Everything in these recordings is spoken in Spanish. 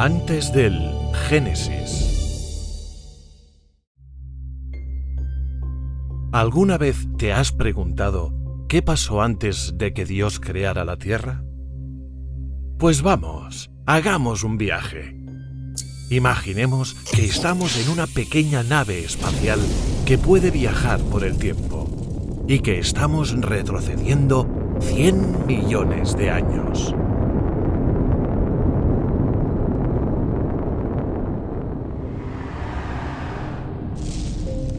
Antes del Génesis. ¿Alguna vez te has preguntado qué pasó antes de que Dios creara la tierra? Pues vamos, hagamos un viaje. Imaginemos que estamos en una pequeña nave espacial que puede viajar por el tiempo y que estamos retrocediendo 100 millones de años.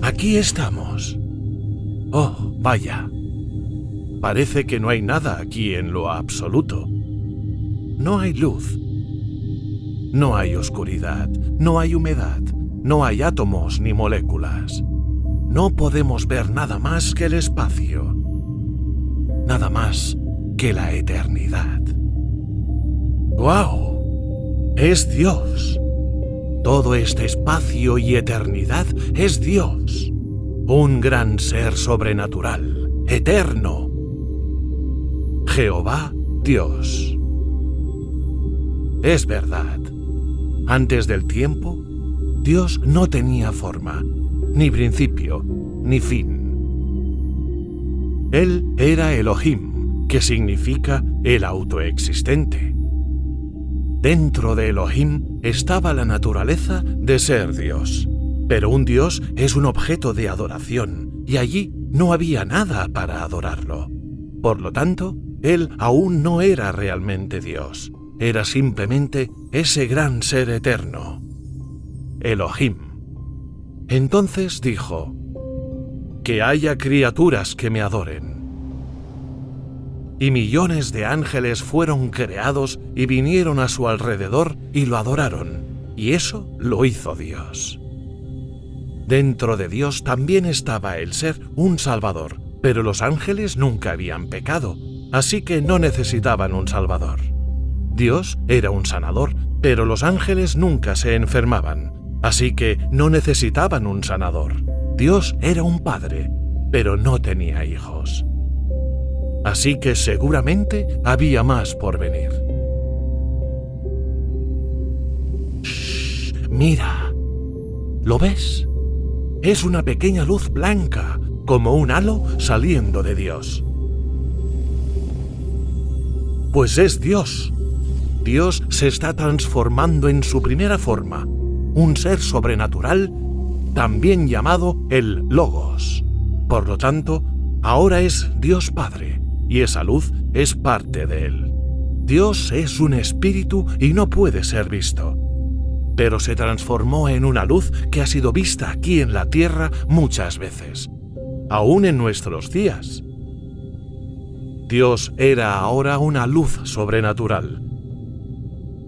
Aquí estamos. Oh, vaya. Parece que no hay nada aquí en lo absoluto. No hay luz. No hay oscuridad. No hay humedad. No hay átomos ni moléculas. No podemos ver nada más que el espacio. Nada más que la eternidad. ¡Guau! ¡Es Dios! Todo este espacio y eternidad es Dios. Un gran ser sobrenatural, eterno. Jehová Dios. Es verdad. Antes del tiempo, Dios no tenía forma, ni principio, ni fin. Él era Elohim, que significa el autoexistente. Dentro de Elohim estaba la naturaleza de ser Dios. Pero un Dios es un objeto de adoración, y allí no había nada para adorarlo. Por lo tanto, Él aún no era realmente Dios. Era simplemente ese gran ser eterno, Elohim. Entonces dijo: «Que haya criaturas que me adoren». Y millones de ángeles fueron creados y vinieron a su alrededor y lo adoraron, y eso lo hizo Dios. Dentro de Dios también estaba el ser un Salvador, pero los ángeles nunca habían pecado, así que no necesitaban un Salvador. Dios era un sanador, pero los ángeles nunca se enfermaban, así que no necesitaban un sanador. Dios era un padre, pero no tenía hijos. Así que seguramente había más por venir. ¡Shh! ¡Mira! ¿Lo ves? Es una pequeña luz blanca, como un halo saliendo de Dios. Pues es Dios. Dios se está transformando en su primera forma, un ser sobrenatural, también llamado el Logos. Por lo tanto, ahora es Dios Padre, y esa luz es parte de Él. Dios es un espíritu y no puede ser visto, pero se transformó en una luz que ha sido vista aquí en la tierra muchas veces, aún en nuestros días. Dios era ahora una luz sobrenatural.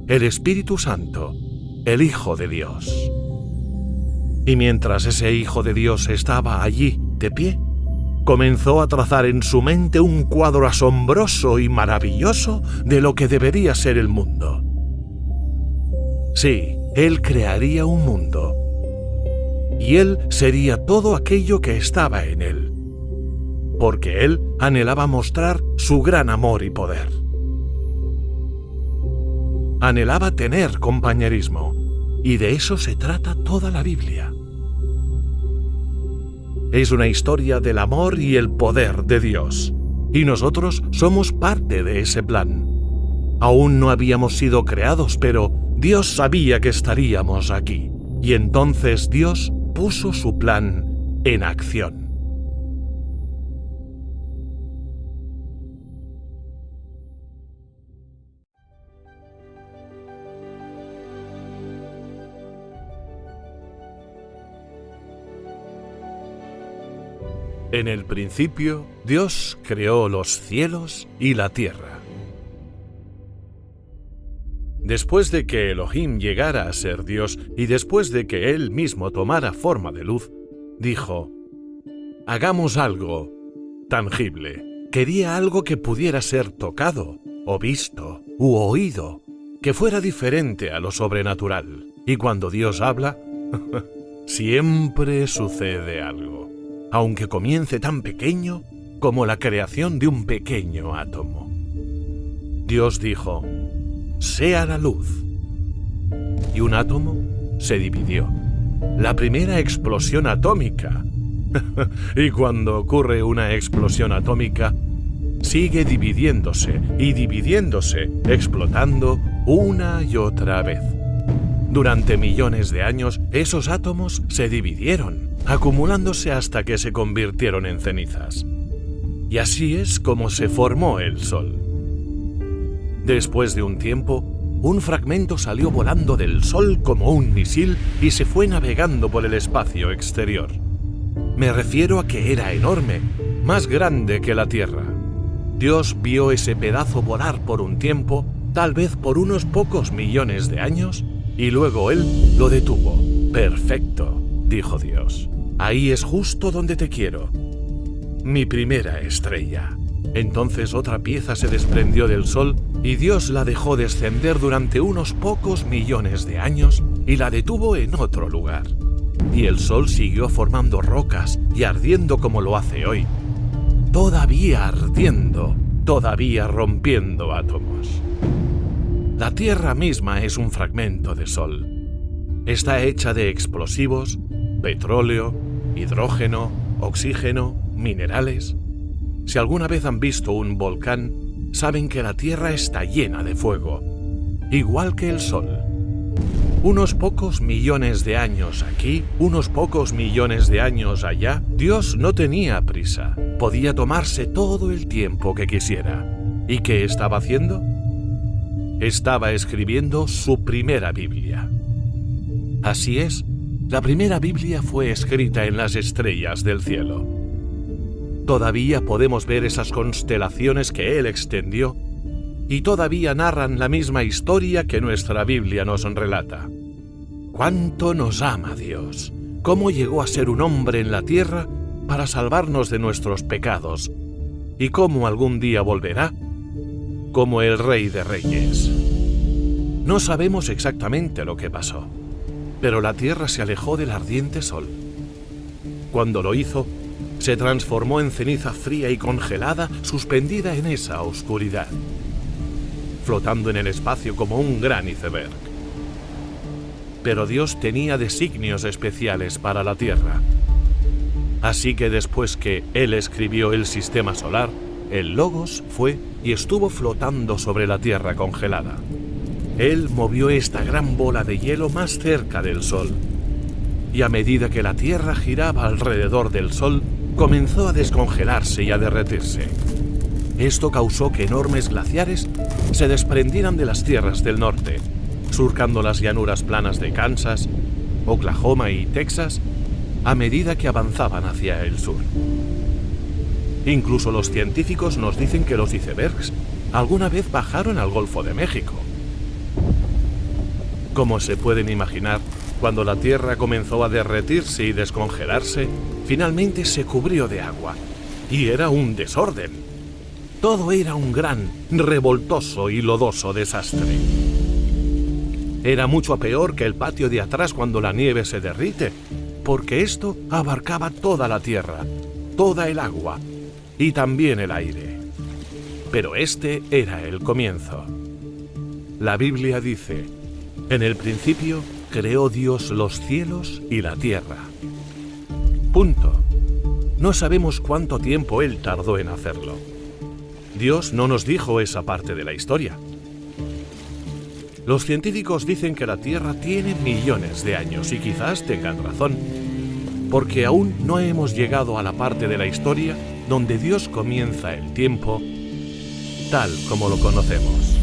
El Espíritu Santo, el Hijo de Dios. Y mientras ese Hijo de Dios estaba allí, de pie, comenzó a trazar en su mente un cuadro asombroso y maravilloso de lo que debería ser el mundo. Sí, Él crearía un mundo, y Él sería todo aquello que estaba en Él, porque Él anhelaba mostrar su gran amor y poder. Anhelaba tener compañerismo, y de eso se trata toda la Biblia. Es una historia del amor y el poder de Dios, y nosotros somos parte de ese plan. Aún no habíamos sido creados, pero Dios sabía que estaríamos aquí, y entonces Dios puso su plan en acción. En el principio, Dios creó los cielos y la tierra. Después de que Elohim llegara a ser Dios y después de que Él mismo tomara forma de luz, dijo: «Hagamos algo tangible». Quería algo que pudiera ser tocado, o visto, u oído, que fuera diferente a lo sobrenatural. Y cuando Dios habla, siempre sucede algo, aunque comience tan pequeño como la creación de un pequeño átomo. Dios dijo: «Sea la luz». y un átomo se dividió. La primera explosión atómica. Y cuando ocurre una explosión atómica, sigue dividiéndose y dividiéndose, explotando una y otra vez. Durante millones de años, esos átomos se dividieron, acumulándose hasta que se convirtieron en cenizas. Y así es como se formó el Sol. Después de un tiempo, un fragmento salió volando del Sol como un misil y se fue navegando por el espacio exterior. Me refiero a que era enorme, más grande que la Tierra. Dios vio ese pedazo volar por un tiempo, tal vez por unos pocos millones de años, y luego Él lo detuvo. «Perfecto», dijo Dios. «Ahí es justo donde te quiero. Mi primera estrella». Entonces otra pieza se desprendió del Sol y Dios la dejó descender durante unos pocos millones de años y la detuvo en otro lugar. Y el Sol siguió formando rocas y ardiendo como lo hace hoy. Todavía ardiendo, todavía rompiendo átomos. La Tierra misma es un fragmento de Sol. Está hecha de explosivos, petróleo, hidrógeno, oxígeno, minerales. Si alguna vez han visto un volcán, saben que la Tierra está llena de fuego, igual que el Sol. Unos pocos millones de años aquí, unos pocos millones de años allá, Dios no tenía prisa. Podía tomarse todo el tiempo que quisiera. ¿Y qué estaba haciendo? Estaba escribiendo su primera Biblia. Así es, la primera Biblia fue escrita en las estrellas del cielo. Todavía podemos ver esas constelaciones que Él extendió y todavía narran la misma historia que nuestra Biblia nos relata. ¿Cuánto nos ama Dios? ¿Cómo llegó a ser un hombre en la tierra para salvarnos de nuestros pecados? ¿Y cómo algún día volverá? Como el Rey de Reyes. No sabemos exactamente lo que pasó, pero la tierra se alejó del ardiente sol. Cuando lo hizo, se transformó en ceniza fría y congelada, suspendida en esa oscuridad, flotando en el espacio como un gran iceberg. Pero Dios tenía designios especiales para la Tierra. Así que después que Él escribió el sistema solar, el Logos fue y estuvo flotando sobre la Tierra congelada. Él movió esta gran bola de hielo más cerca del Sol, y a medida que la Tierra giraba alrededor del Sol, comenzó a descongelarse y a derretirse. Esto causó que enormes glaciares se desprendieran de las tierras del norte, surcando las llanuras planas de Kansas, Oklahoma y Texas, a medida que avanzaban hacia el sur. Incluso los científicos nos dicen que los icebergs alguna vez bajaron al Golfo de México. Como se pueden imaginar, cuando la Tierra comenzó a derretirse y descongelarse, finalmente se cubrió de agua, y era un desorden. Todo era un gran, revoltoso y lodoso desastre. Era mucho peor que el patio de atrás cuando la nieve se derrite, porque esto abarcaba toda la tierra, toda el agua y también el aire. Pero este era el comienzo. La Biblia dice: en el principio creó Dios los cielos y la tierra. Punto. No sabemos cuánto tiempo Él tardó en hacerlo. Dios no nos dijo esa parte de la historia. Los científicos dicen que la Tierra tiene millones de años y quizás tengan razón, porque aún no hemos llegado a la parte de la historia donde Dios comienza el tiempo tal como lo conocemos.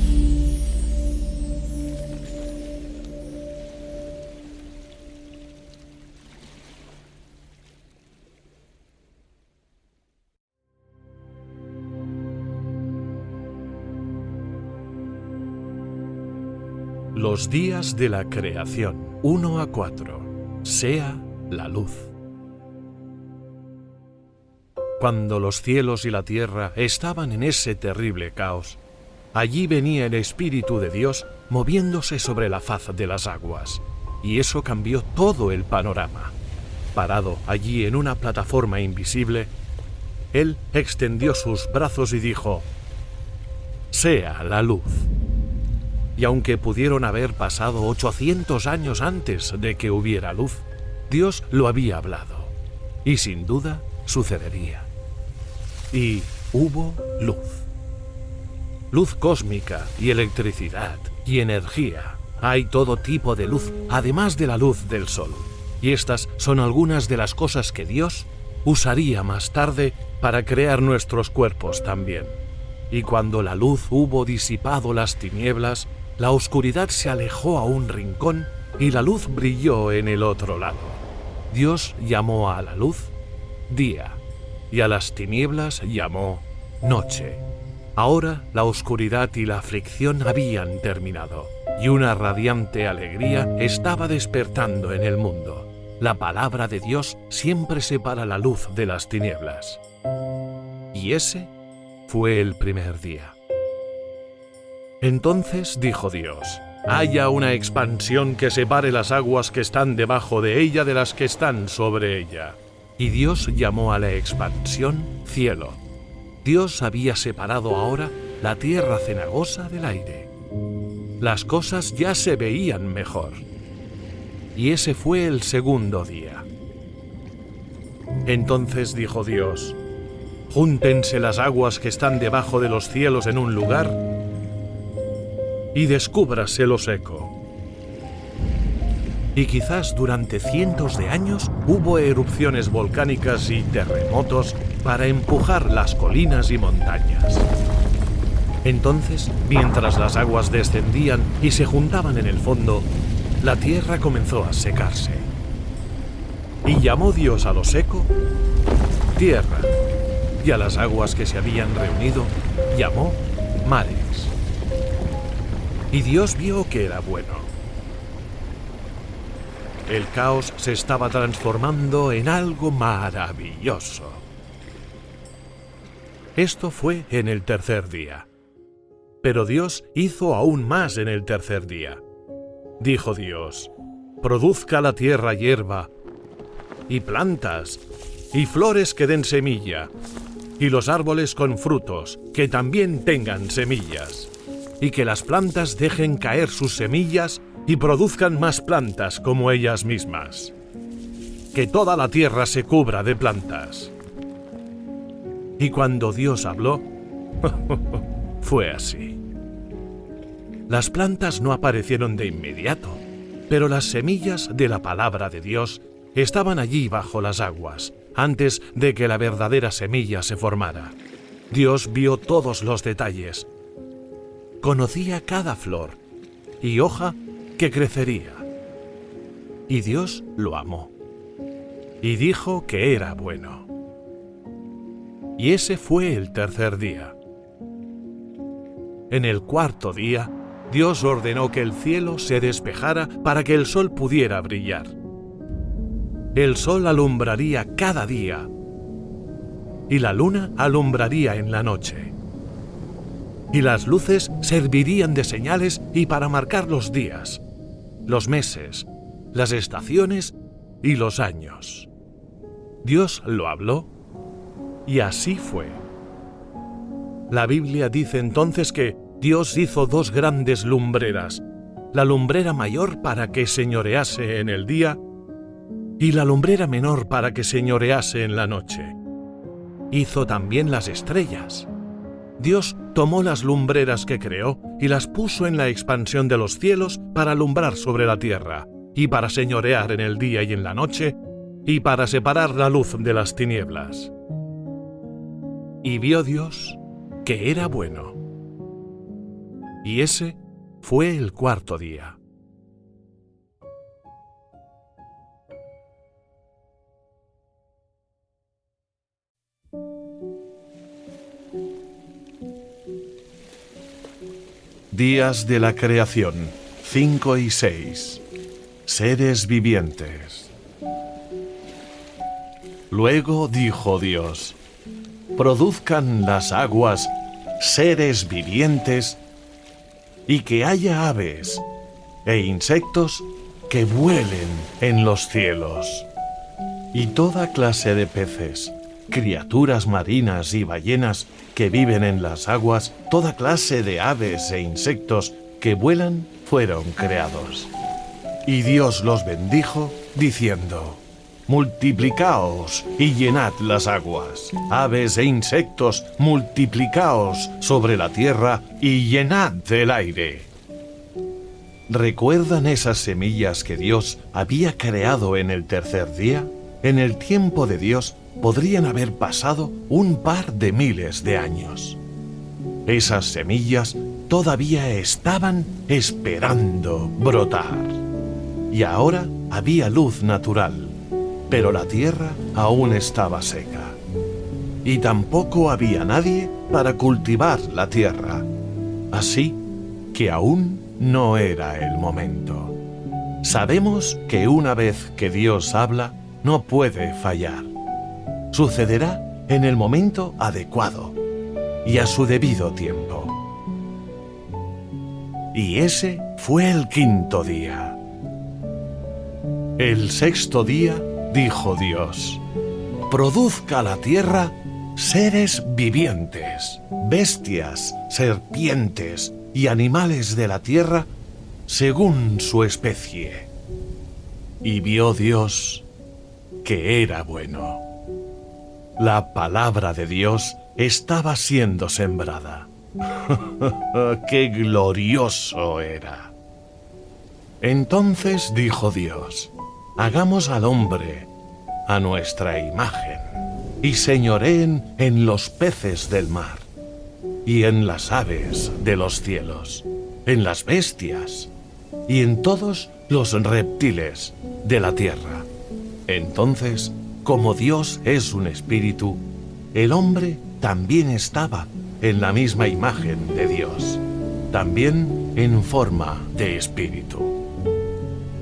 Los días de la creación, 1 a 4. Sea la luz. Cuando los cielos y la tierra estaban en ese terrible caos, allí venía el Espíritu de Dios moviéndose sobre la faz de las aguas, y eso cambió todo el panorama. Parado allí en una plataforma invisible, Él extendió sus brazos y dijo: «Sea la luz». y aunque pudieron haber pasado 800 años antes de que hubiera luz, Dios lo había hablado, y sin duda sucedería. Y hubo luz. Luz cósmica y electricidad y energía. Hay todo tipo de luz, además de la luz del sol. Y estas son algunas de las cosas que Dios usaría más tarde para crear nuestros cuerpos también. Y cuando la luz hubo disipado las tinieblas, la oscuridad se alejó a un rincón y la luz brilló en el otro lado. Dios llamó a la luz día y a las tinieblas llamó noche. Ahora la oscuridad y la aflicción habían terminado y una radiante alegría estaba despertando en el mundo. La palabra de Dios siempre separa la luz de las tinieblas. Y ese fue el primer día. Entonces dijo Dios: haya una expansión que separe las aguas que están debajo de ella de las que están sobre ella. Y Dios llamó a la expansión cielo. Dios había separado ahora la tierra cenagosa del aire. Las cosas ya se veían mejor. Y ese fue el segundo día. Entonces dijo Dios: júntense las aguas que están debajo de los cielos en un lugar y descúbrase lo seco. Y quizás durante cientos de años hubo erupciones volcánicas y terremotos para empujar las colinas y montañas. Entonces, mientras las aguas descendían y se juntaban en el fondo, la tierra comenzó a secarse. Y llamó Dios a lo seco tierra, y a las aguas que se habían reunido llamó mares. Y Dios vio que era bueno. El caos se estaba transformando en algo maravilloso. Esto fue en el tercer día. Pero Dios hizo aún más en el tercer día. Dijo Dios: produzca la tierra hierba, y plantas, y flores que den semilla, y los árboles con frutos, que también tengan semillas, y que las plantas dejen caer sus semillas y produzcan más plantas como ellas mismas. Que toda la tierra se cubra de plantas. Y cuando Dios habló, fue así. Las plantas no aparecieron de inmediato, pero las semillas de la palabra de Dios estaban allí bajo las aguas, antes de que la verdadera semilla se formara. Dios vio todos los detalles. Conocía cada flor y hoja que crecería. Y Dios lo amó. Y dijo que era bueno. Y ese fue el tercer día. En el cuarto día, Dios ordenó que el cielo se despejara para que el sol pudiera brillar. El sol alumbraría cada día, y la luna alumbraría en la noche. Y las luces servirían de señales y para marcar los días, los meses, las estaciones y los años. Dios lo habló, y así fue. La Biblia dice entonces que Dios hizo dos grandes lumbreras, la lumbrera mayor para que señorease en el día y la lumbrera menor para que señorease en la noche. Hizo también las estrellas. Dios tomó las lumbreras que creó y las puso en la expansión de los cielos para alumbrar sobre la tierra, y para señorear en el día y en la noche, y para separar la luz de las tinieblas. Y vio Dios que era bueno. Y ese fue el cuarto día. Días de la creación, 5 y 6. Seres vivientes. Luego dijo Dios: produzcan las aguas seres vivientes, y que haya aves e insectos que vuelen en los cielos, y toda clase de peces, criaturas marinas y ballenas que viven en las aguas, toda clase de aves e insectos que vuelan fueron creados. Y Dios los bendijo, diciendo: multiplicaos y llenad las aguas, aves e insectos, multiplicaos sobre la tierra y llenad el aire. ¿Recuerdan esas semillas que Dios había creado en el tercer día? En el tiempo de Dios podrían haber pasado un par de miles de años. Esas semillas todavía estaban esperando brotar. Y ahora había luz natural, pero la tierra aún estaba seca. Y tampoco había nadie para cultivar la tierra. Así que aún no era el momento. Sabemos que una vez que Dios habla, no puede fallar. Sucederá en el momento adecuado y a su debido tiempo. Y ese fue el quinto día. El sexto día dijo Dios: produzca la tierra seres vivientes, bestias, serpientes y animales de la tierra según su especie. Y vio Dios que era bueno. La palabra de Dios estaba siendo sembrada. ¡Qué glorioso era! Entonces dijo Dios: hagamos al hombre a nuestra imagen, y señoreen en los peces del mar, y en las aves de los cielos, en las bestias, y en todos los reptiles de la tierra. Entonces, como Dios es un espíritu, el hombre también estaba en la misma imagen de Dios, también en forma de espíritu.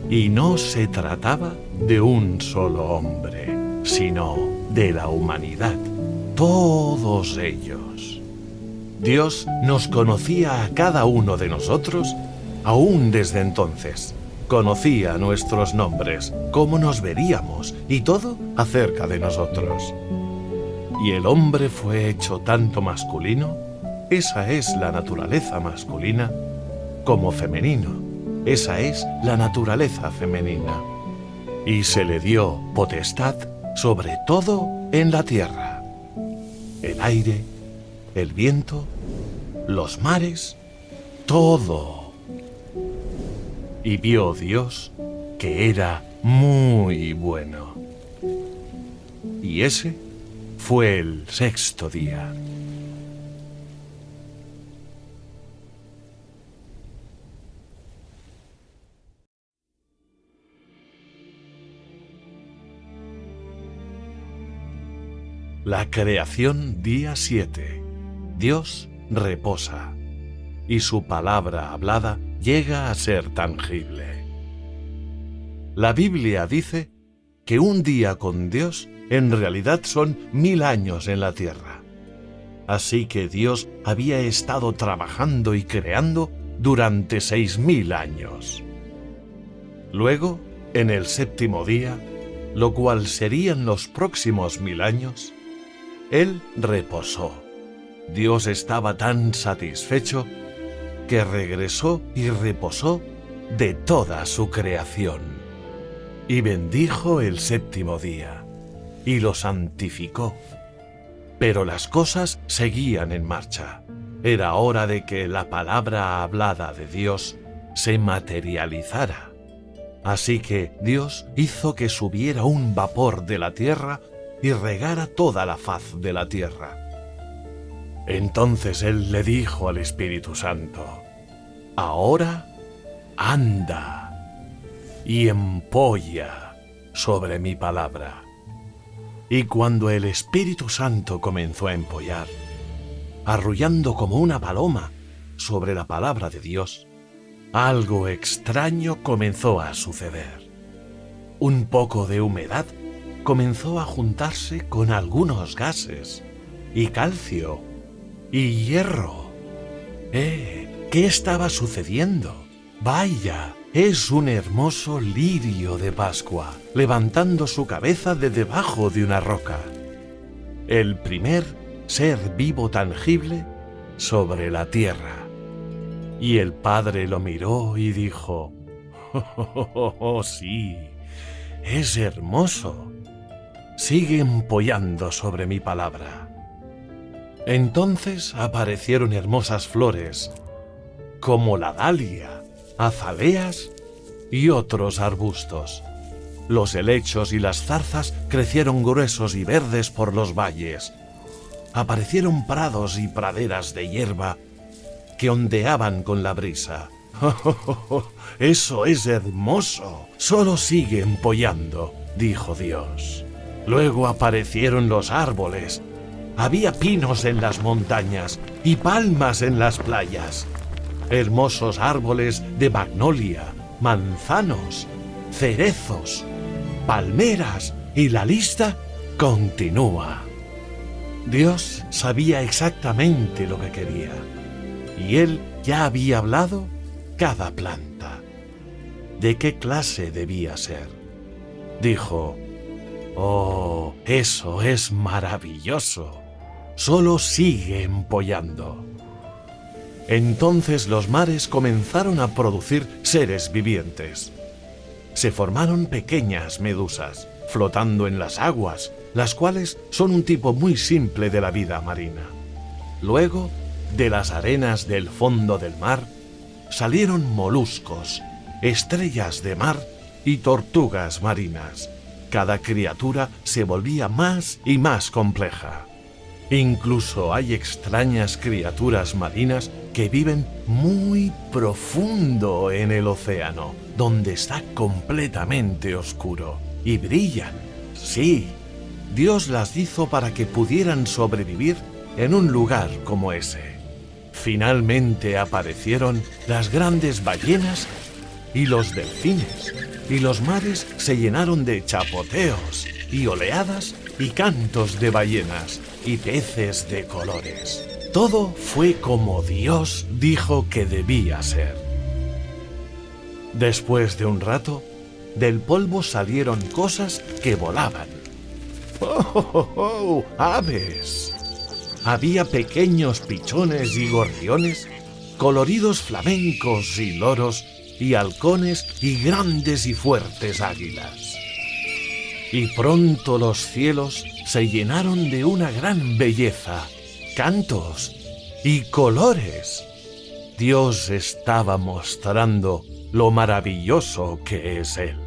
Y no se trataba de un solo hombre, sino de la humanidad, todos ellos. Dios nos conocía a cada uno de nosotros, aún desde entonces. Conocía nuestros nombres, cómo nos veríamos y todo acerca de nosotros. Y el hombre fue hecho tanto masculino, esa es la naturaleza masculina, como femenino, esa es la naturaleza femenina. Y se le dio potestad sobre todo en la tierra: el aire, el viento, los mares, todo. Y vio Dios que era muy bueno. Y ese fue el sexto día. La creación, día 7. Dios reposa, y su palabra hablada llega a ser tangible. La Biblia dice que un día con Dios en realidad son 1000 años en la tierra. Así que Dios había estado trabajando y creando durante 6000 años. Luego, en el séptimo día, lo cual serían los próximos 1000 años, Él reposó. Dios estaba tan satisfecho que regresó y reposó de toda su creación. Y bendijo el séptimo día, y lo santificó. Pero las cosas seguían en marcha. Era hora de que la palabra hablada de Dios se materializara. Así que Dios hizo que subiera un vapor de la tierra y regara toda la faz de la tierra. Entonces Él le dijo al Espíritu Santo: ahora anda y empolla sobre mi palabra. Y cuando el Espíritu Santo comenzó a empollar, arrullando como una paloma sobre la palabra de Dios, algo extraño comenzó a suceder. Un poco de humedad comenzó a juntarse con algunos gases, y calcio, y hierro. ¿Qué estaba sucediendo? Vaya, es un hermoso lirio de Pascua, levantando su cabeza de debajo de una roca. El primer ser vivo tangible sobre la tierra. Y el padre lo miró y dijo: «Oh, sí, es hermoso. Sigue empollando sobre mi palabra». Entonces aparecieron hermosas flores, como la dalia, azaleas y otros arbustos. Los helechos y las zarzas crecieron gruesos y verdes por los valles. Aparecieron prados y praderas de hierba que ondeaban con la brisa. «Eso es hermoso. Solo sigue empollando», dijo Dios. Luego aparecieron los árboles. Había pinos en las montañas y palmas en las playas. Hermosos árboles de magnolia, manzanos, cerezos, palmeras, y la lista continúa. Dios sabía exactamente lo que quería, y Él ya había hablado cada planta. ¿De qué clase debía ser? Dijo: «Oh, eso es maravilloso. Solo sigue empollando». Entonces los mares comenzaron a producir seres vivientes. Se formaron pequeñas medusas, flotando en las aguas, las cuales son un tipo muy simple de la vida marina. Luego, de las arenas del fondo del mar, salieron moluscos, estrellas de mar y tortugas marinas. Cada criatura se volvía más y más compleja. Incluso hay extrañas criaturas marinas que viven muy profundo en el océano, donde está completamente oscuro, y brillan. Sí, Dios las hizo para que pudieran sobrevivir en un lugar como ese. Finalmente aparecieron las grandes ballenas y los delfines, y los mares se llenaron de chapoteos y oleadas y cantos de ballenas y peces de colores. Todo fue como Dios dijo que debía ser. Después de un rato, del polvo salieron cosas que volaban. ¡Oh! ¡Aves! Había pequeños pichones y gorriones, coloridos flamencos y loros, y halcones y grandes y fuertes águilas. Y pronto los cielos se llenaron de una gran belleza, cantos y colores. Dios estaba mostrando lo maravilloso que es Él.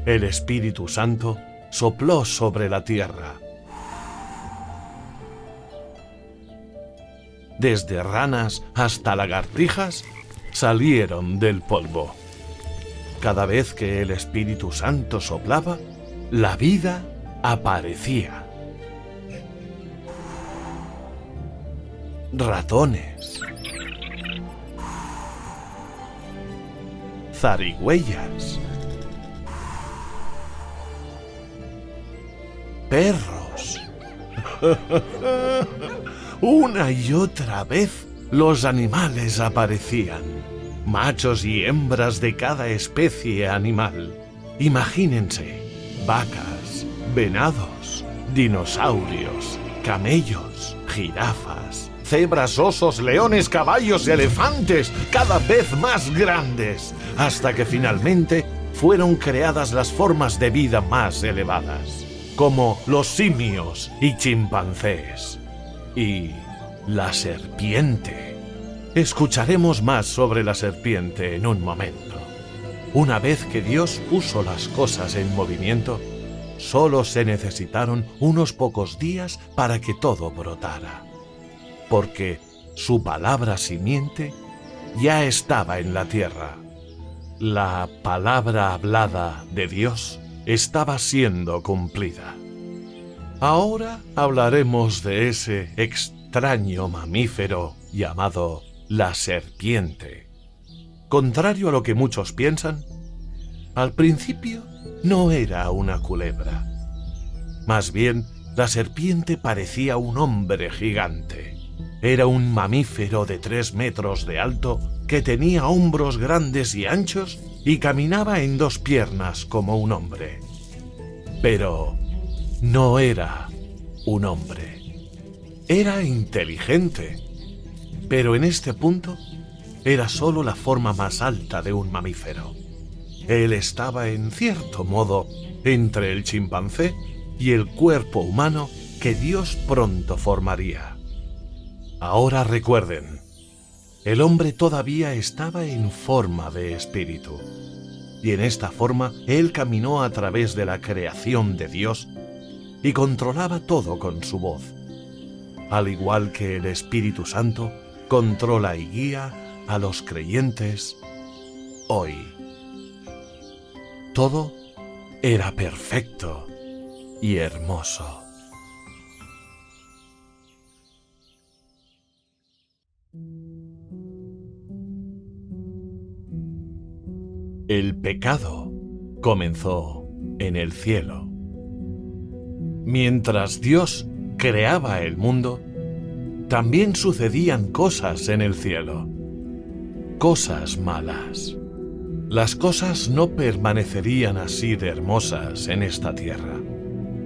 El Espíritu Santo sopló sobre la tierra. Desde ranas hasta lagartijas salieron del polvo. Cada vez que el Espíritu Santo soplaba, la vida aparecía. Ratones, zarigüeyas, perros. Una y otra vez los animales aparecían, machos y hembras de cada especie animal. Imagínense, vacas, venados, dinosaurios, camellos, jirafas, cebras, osos, leones, caballos, elefantes, cada vez más grandes, hasta que finalmente fueron creadas las formas de vida más elevadas, como los simios y chimpancés. Y la serpiente. Escucharemos más sobre la serpiente en un momento. Una vez que Dios puso las cosas en movimiento, solo se necesitaron unos pocos días para que todo brotara, porque su palabra simiente ya estaba en la tierra. La palabra hablada de Dios estaba siendo cumplida. Ahora hablaremos de ese extraño mamífero llamado la serpiente. Contrario a lo que muchos piensan, al principio no era una culebra. Más bien, la serpiente parecía un hombre gigante. Era un mamífero de 3 metros de alto que tenía hombros grandes y anchos y caminaba en 2 piernas como un hombre. Pero no era un hombre. Era inteligente, pero en este punto era solo la forma más alta de un mamífero. Él estaba, en cierto modo, entre el chimpancé y el cuerpo humano que Dios pronto formaría. Ahora recuerden, el hombre todavía estaba en forma de espíritu, y en esta forma él caminó a través de la creación de Dios y controlaba todo con su voz, al igual que el Espíritu Santo controla y guía a los creyentes hoy. Todo era perfecto y hermoso. El pecado comenzó en el cielo. Mientras Dios creaba el mundo, también sucedían cosas en el cielo. Cosas malas. Las cosas no permanecerían así de hermosas en esta tierra.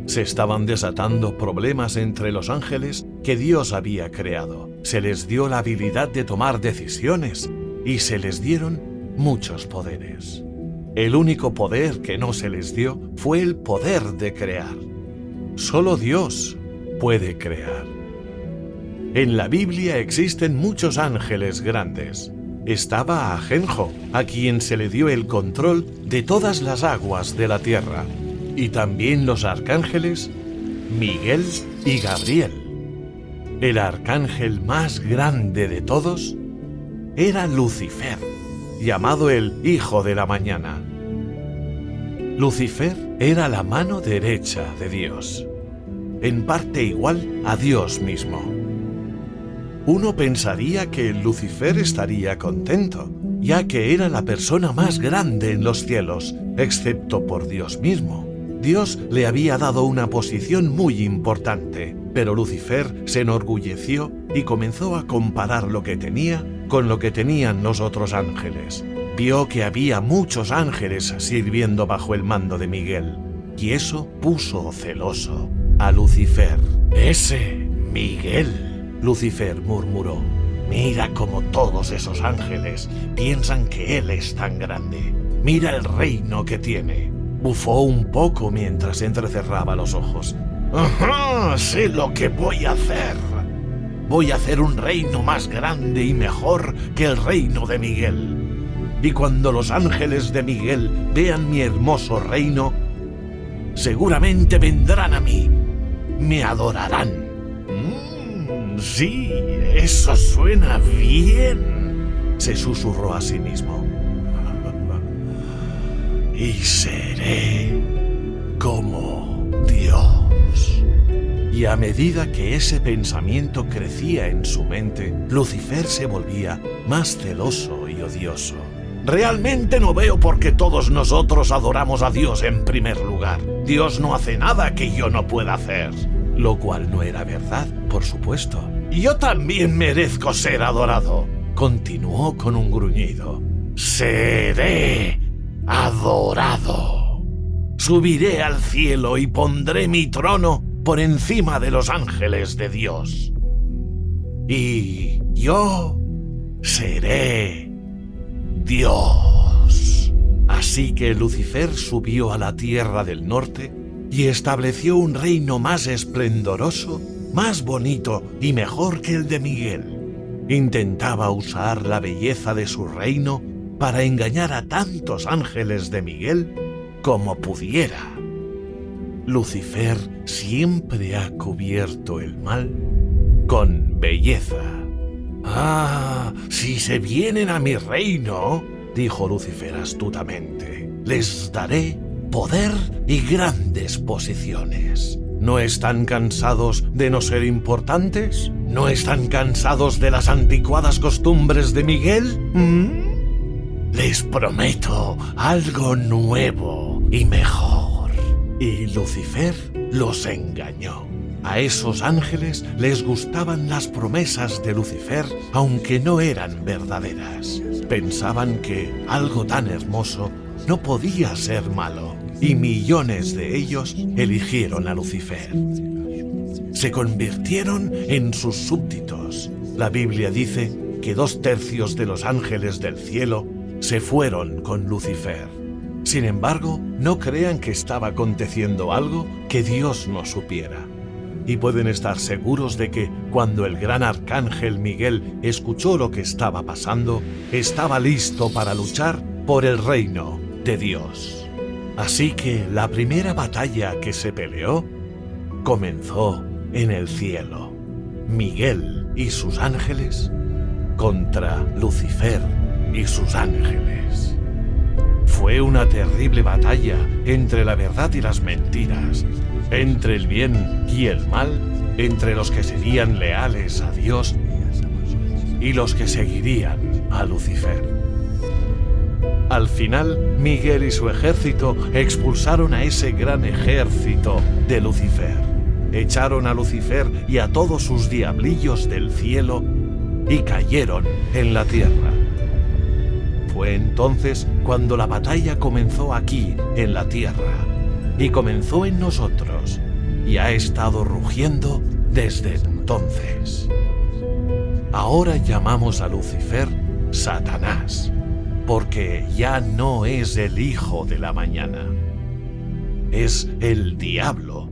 Se estaban desatando problemas entre los ángeles que Dios había creado. Se les dio la habilidad de tomar decisiones y se les dieron muchos poderes. El único poder que no se les dio fue el poder de crear. Solo Dios puede crear. En la Biblia existen muchos ángeles grandes. Estaba Ajenjo, a quien se le dio el control de todas las aguas de la tierra, y también los arcángeles Miguel y Gabriel. El arcángel más grande de todos era Lucifer, llamado el Hijo de la Mañana. Lucifer era la mano derecha de Dios, en parte igual a Dios mismo. Uno pensaría que Lucifer estaría contento, ya que era la persona más grande en los cielos, excepto por Dios mismo. Dios le había dado una posición muy importante, pero Lucifer se enorgulleció y comenzó a comparar lo que tenía con lo que tenían los otros ángeles. Vio que había muchos ángeles sirviendo bajo el mando de Miguel, y eso puso celoso a Lucifer. «Ese Miguel», Lucifer murmuró, «mira cómo todos esos ángeles piensan que él es tan grande. Mira el reino que tiene». Bufó un poco mientras entrecerraba los ojos. «Ajá, sé lo que voy a hacer. Voy a hacer un reino más grande y mejor que el reino de Miguel. Y cuando los ángeles de Miguel vean mi hermoso reino, seguramente vendrán a mí, me adorarán». Sí, eso suena bien, se susurró a sí mismo. «Y seré como Dios». Y a medida que ese pensamiento crecía en su mente, Lucifer se volvía más celoso y odioso. «Realmente no veo por qué todos nosotros adoramos a Dios en primer lugar. Dios no hace nada que yo no pueda hacer». Lo cual no era verdad, por supuesto. «Yo también merezco ser adorado», continuó con un gruñido. «Seré adorado. Subiré al cielo y pondré mi trono por encima de los ángeles de Dios. Y yo seré Dios». Así que Lucifer subió a la tierra del norte y estableció un reino más esplendoroso, más bonito y mejor que el de Miguel. Intentaba usar la belleza de su reino para engañar a tantos ángeles de Miguel como pudiera. Lucifer siempre ha cubierto el mal con belleza. «Ah, si se vienen a mi reino», dijo Lucifer astutamente, «les daré poder y grandes posiciones. ¿No están cansados de no ser importantes? ¿No están cansados de las anticuadas costumbres de Miguel? Les prometo algo nuevo y mejor». Y Lucifer los engañó. A esos ángeles les gustaban las promesas de Lucifer, aunque no eran verdaderas. Pensaban que algo tan hermoso no podía ser malo, y millones de ellos eligieron a Lucifer. Se convirtieron en sus súbditos. La Biblia dice que 2/3 de los ángeles del cielo se fueron con Lucifer. Sin embargo, no crean que estaba aconteciendo algo que Dios no supiera. Y pueden estar seguros de que cuando el gran arcángel Miguel escuchó lo que estaba pasando, estaba listo para luchar por el reino de Dios. Así que la primera batalla que se peleó comenzó en el cielo. Miguel y sus ángeles contra Lucifer y sus ángeles. Fue una terrible batalla entre la verdad y las mentiras, entre el bien y el mal, entre los que serían leales a Dios y los que seguirían a Lucifer. Al final, Miguel y su ejército expulsaron a ese gran ejército de Lucifer. Echaron a Lucifer y a todos sus diablillos del cielo y cayeron en la tierra. Fue entonces cuando la batalla comenzó aquí, en la tierra, y comenzó en nosotros, y ha estado rugiendo desde entonces. Ahora llamamos a Lucifer Satanás, porque ya no es el hijo de la mañana, es el diablo,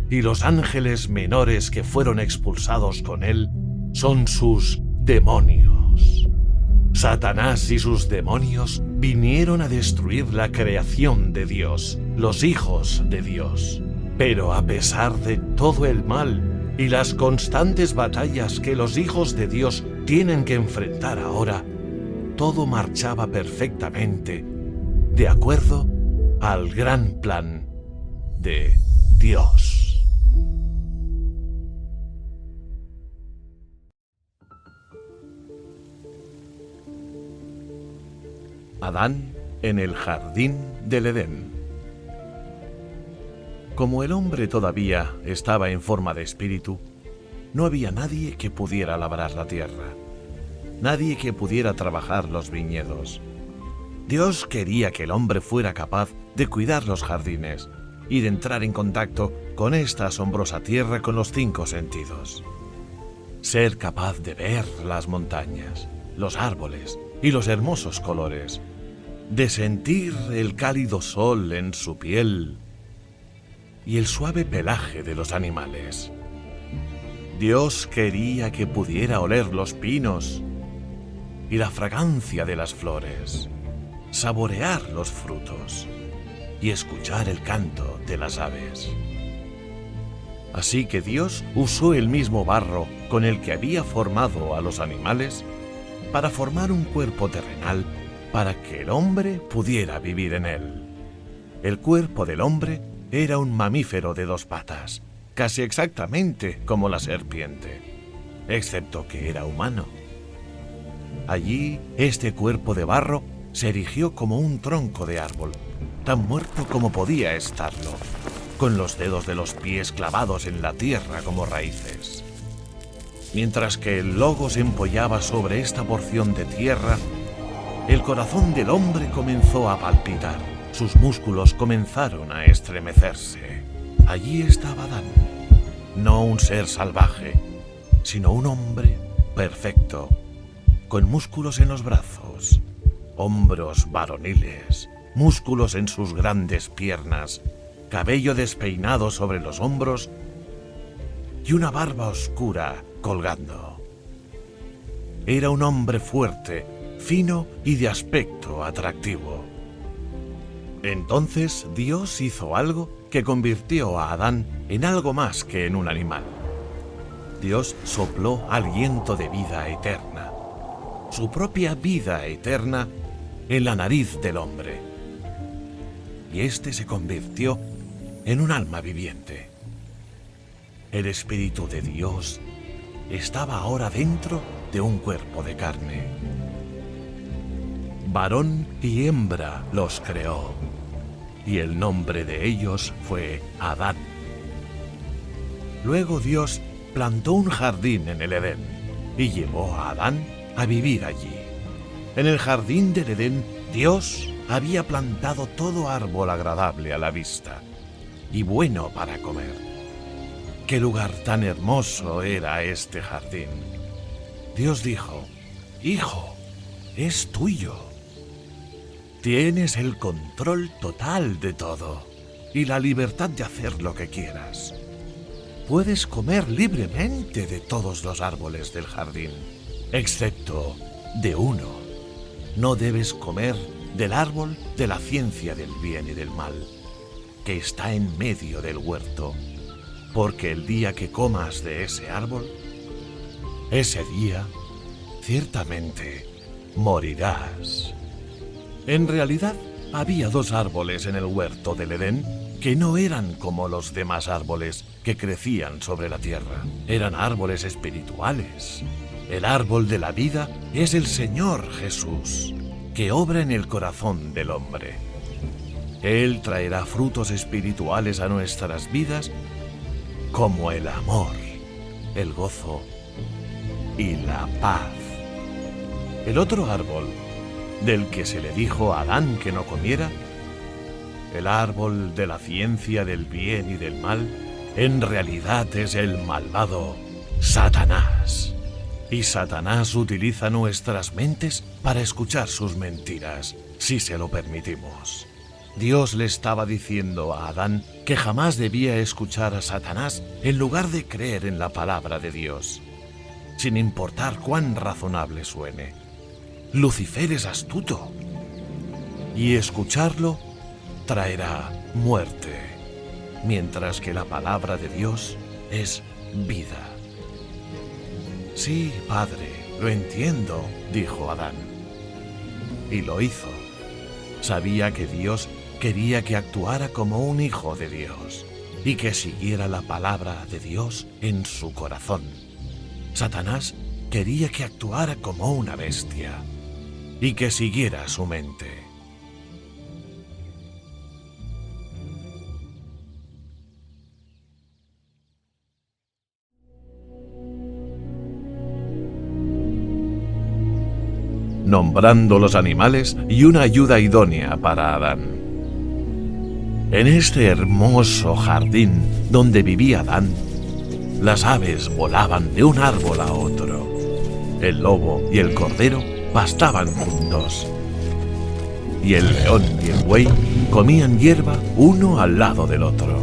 y los ángeles menores que fueron expulsados con él son sus demonios. Satanás y sus demonios vinieron a destruir la creación de Dios, los hijos de Dios. Pero a pesar de todo el mal y las constantes batallas que los hijos de Dios tienen que enfrentar ahora, todo marchaba perfectamente de acuerdo al gran plan de Dios. Adán en el jardín del Edén. Como el hombre todavía estaba en forma de espíritu, no había nadie que pudiera labrar la tierra, nadie que pudiera trabajar los viñedos. Dios quería que el hombre fuera capaz de cuidar los jardines y de entrar en contacto con esta asombrosa tierra con los 5 sentidos. Ser capaz de ver las montañas, los árboles y los hermosos colores, de sentir el cálido sol en su piel y el suave pelaje de los animales. Dios quería que pudiera oler los pinos y la fragancia de las flores, saborear los frutos y escuchar el canto de las aves. Así que Dios usó el mismo barro con el que había formado a los animales para formar un cuerpo terrenal para que el hombre pudiera vivir en él. El cuerpo del hombre era un mamífero de 2 patas, casi exactamente como la serpiente, excepto que era humano. Allí, este cuerpo de barro se erigió como un tronco de árbol, tan muerto como podía estarlo, con los dedos de los pies clavados en la tierra como raíces. Mientras que el logo se empollaba sobre esta porción de tierra, el corazón del hombre comenzó a palpitar, sus músculos comenzaron a estremecerse. Allí estaba Adán, no un ser salvaje, sino un hombre perfecto, con músculos en los brazos, hombros varoniles, músculos en sus grandes piernas, cabello despeinado sobre los hombros y una barba oscura colgando. Era un hombre fuerte, fino y de aspecto atractivo. Entonces Dios hizo algo que convirtió a Adán en algo más que en un animal. Dios sopló aliento de vida eterna, su propia vida eterna, en la nariz del hombre. Y éste se convirtió en un alma viviente. El Espíritu de Dios estaba ahora dentro de un cuerpo de carne. Varón y hembra los creó, y el nombre de ellos fue Adán. Luego Dios plantó un jardín en el Edén y llevó a Adán a vivir allí. En el jardín del Edén, Dios había plantado todo árbol agradable a la vista y bueno para comer. ¡Qué lugar tan hermoso era este jardín! Dios dijo: Hijo, es tuyo. Tienes el control total de todo y la libertad de hacer lo que quieras. Puedes comer libremente de todos los árboles del jardín, excepto de uno. No debes comer del árbol de la ciencia del bien y del mal, que está en medio del huerto, porque el día que comas de ese árbol, ese día, ciertamente, morirás. En realidad, había 2 árboles en el huerto del Edén que no eran como los demás árboles que crecían sobre la tierra. Eran árboles espirituales. El árbol de la vida es el Señor Jesús, que obra en el corazón del hombre. Él traerá frutos espirituales a nuestras vidas como el amor, el gozo y la paz. El otro árbol del que se le dijo a Adán que no comiera, el árbol de la ciencia del bien y del mal, en realidad es el malvado Satanás. Y Satanás utiliza nuestras mentes para escuchar sus mentiras, si se lo permitimos. Dios le estaba diciendo a Adán que jamás debía escuchar a Satanás en lugar de creer en la palabra de Dios, sin importar cuán razonable suene. Lucifer es astuto, y escucharlo traerá muerte, mientras que la palabra de Dios es vida. Sí, Padre, lo entiendo, dijo Adán. Y lo hizo. Sabía que Dios quería que actuara como un hijo de Dios y que siguiera la palabra de Dios en su corazón. Satanás quería que actuara como una bestia y que siguiera su mente. Nombrando los animales y una ayuda idónea para Adán. En este hermoso jardín donde vivía Adán, las aves volaban de un árbol a otro. El lobo y el cordero pastaban juntos. Y el león y el buey comían hierba uno al lado del otro.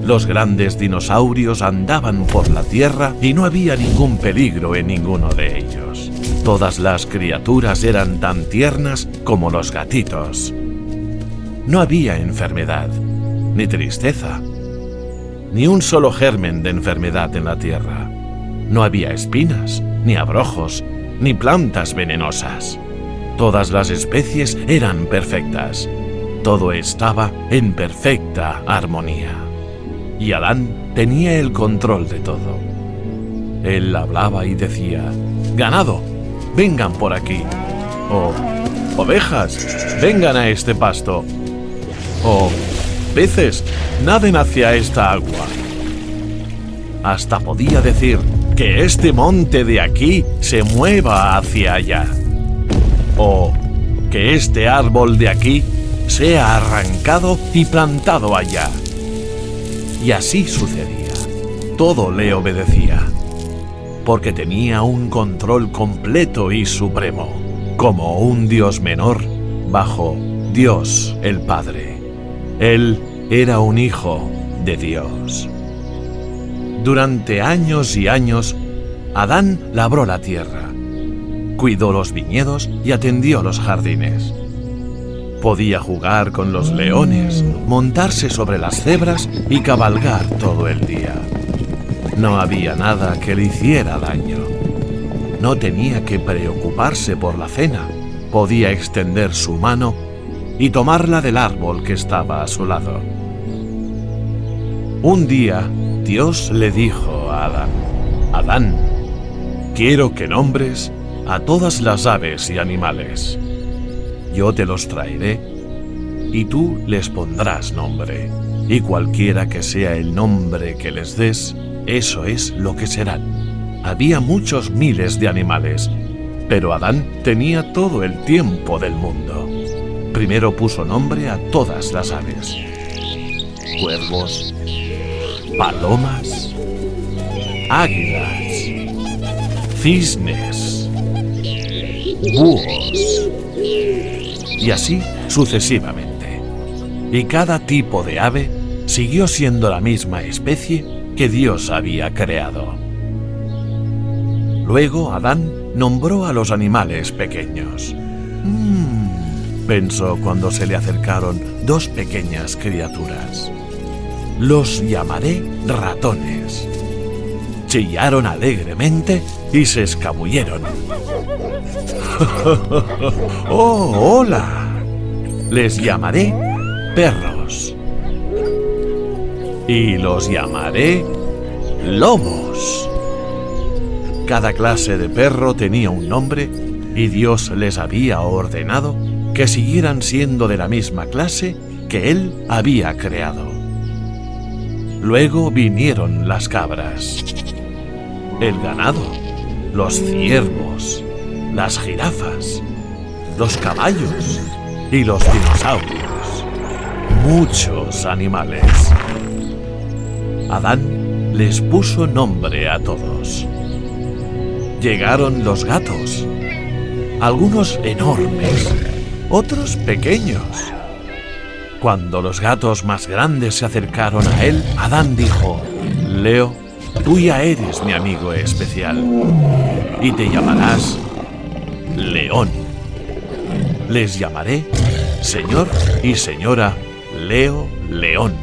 Los grandes dinosaurios andaban por la tierra y no había ningún peligro en ninguno de ellos. Todas las criaturas eran tan tiernas como los gatitos. No había enfermedad, ni tristeza, ni un solo germen de enfermedad en la tierra. No había espinas, ni abrojos, ni plantas venenosas. Todas las especies eran perfectas. Todo estaba en perfecta armonía. Y Adán tenía el control de todo. Él hablaba y decía: «Ganado, vengan por aquí», o «Ovejas, vengan a este pasto», o «Peces, naden hacia esta agua». Hasta podía decir que este monte de aquí se mueva hacia allá, o que este árbol de aquí sea arrancado y plantado allá. Y así sucedía. Todo le obedecía, porque tenía un control completo y supremo, como un Dios menor bajo Dios el Padre. Él era un hijo de Dios. Durante años y años, Adán labró la tierra, cuidó los viñedos y atendió los jardines. Podía jugar con los leones, montarse sobre las cebras y cabalgar todo el día. No había nada que le hiciera daño. No tenía que preocuparse por la cena. Podía extender su mano y tomarla del árbol que estaba a su lado. Un día, Dios le dijo a Adán: «Adán, quiero que nombres a todas las aves y animales. Yo te los traeré y tú les pondrás nombre, y cualquiera que sea el nombre que les des, eso es lo que serán». Había muchos miles de animales, pero Adán tenía todo el tiempo del mundo. Primero puso nombre a todas las aves: cuervos, palomas, águilas, cisnes, búhos. Y así sucesivamente. Y cada tipo de ave siguió siendo la misma especie que Dios había creado. Luego Adán nombró a los animales pequeños. Pensó cuando se le acercaron dos pequeñas criaturas. Los llamaré ratones. Chillaron alegremente y se escabulleron. ¡Oh, hola! Les llamaré perros. Y los llamaré lobos. Cada clase de perro tenía un nombre y Dios les había ordenado que siguieran siendo de la misma clase que Él había creado. Luego vinieron las cabras, el ganado, los ciervos, las jirafas, los caballos y los dinosaurios. Muchos animales. Adán les puso nombre a todos. Llegaron los gatos, algunos enormes, otros pequeños. Cuando los gatos más grandes se acercaron a él, Adán dijo: Leo, tú ya eres mi amigo especial y te llamarás León. Les llamaré Señor y Señora Leo León.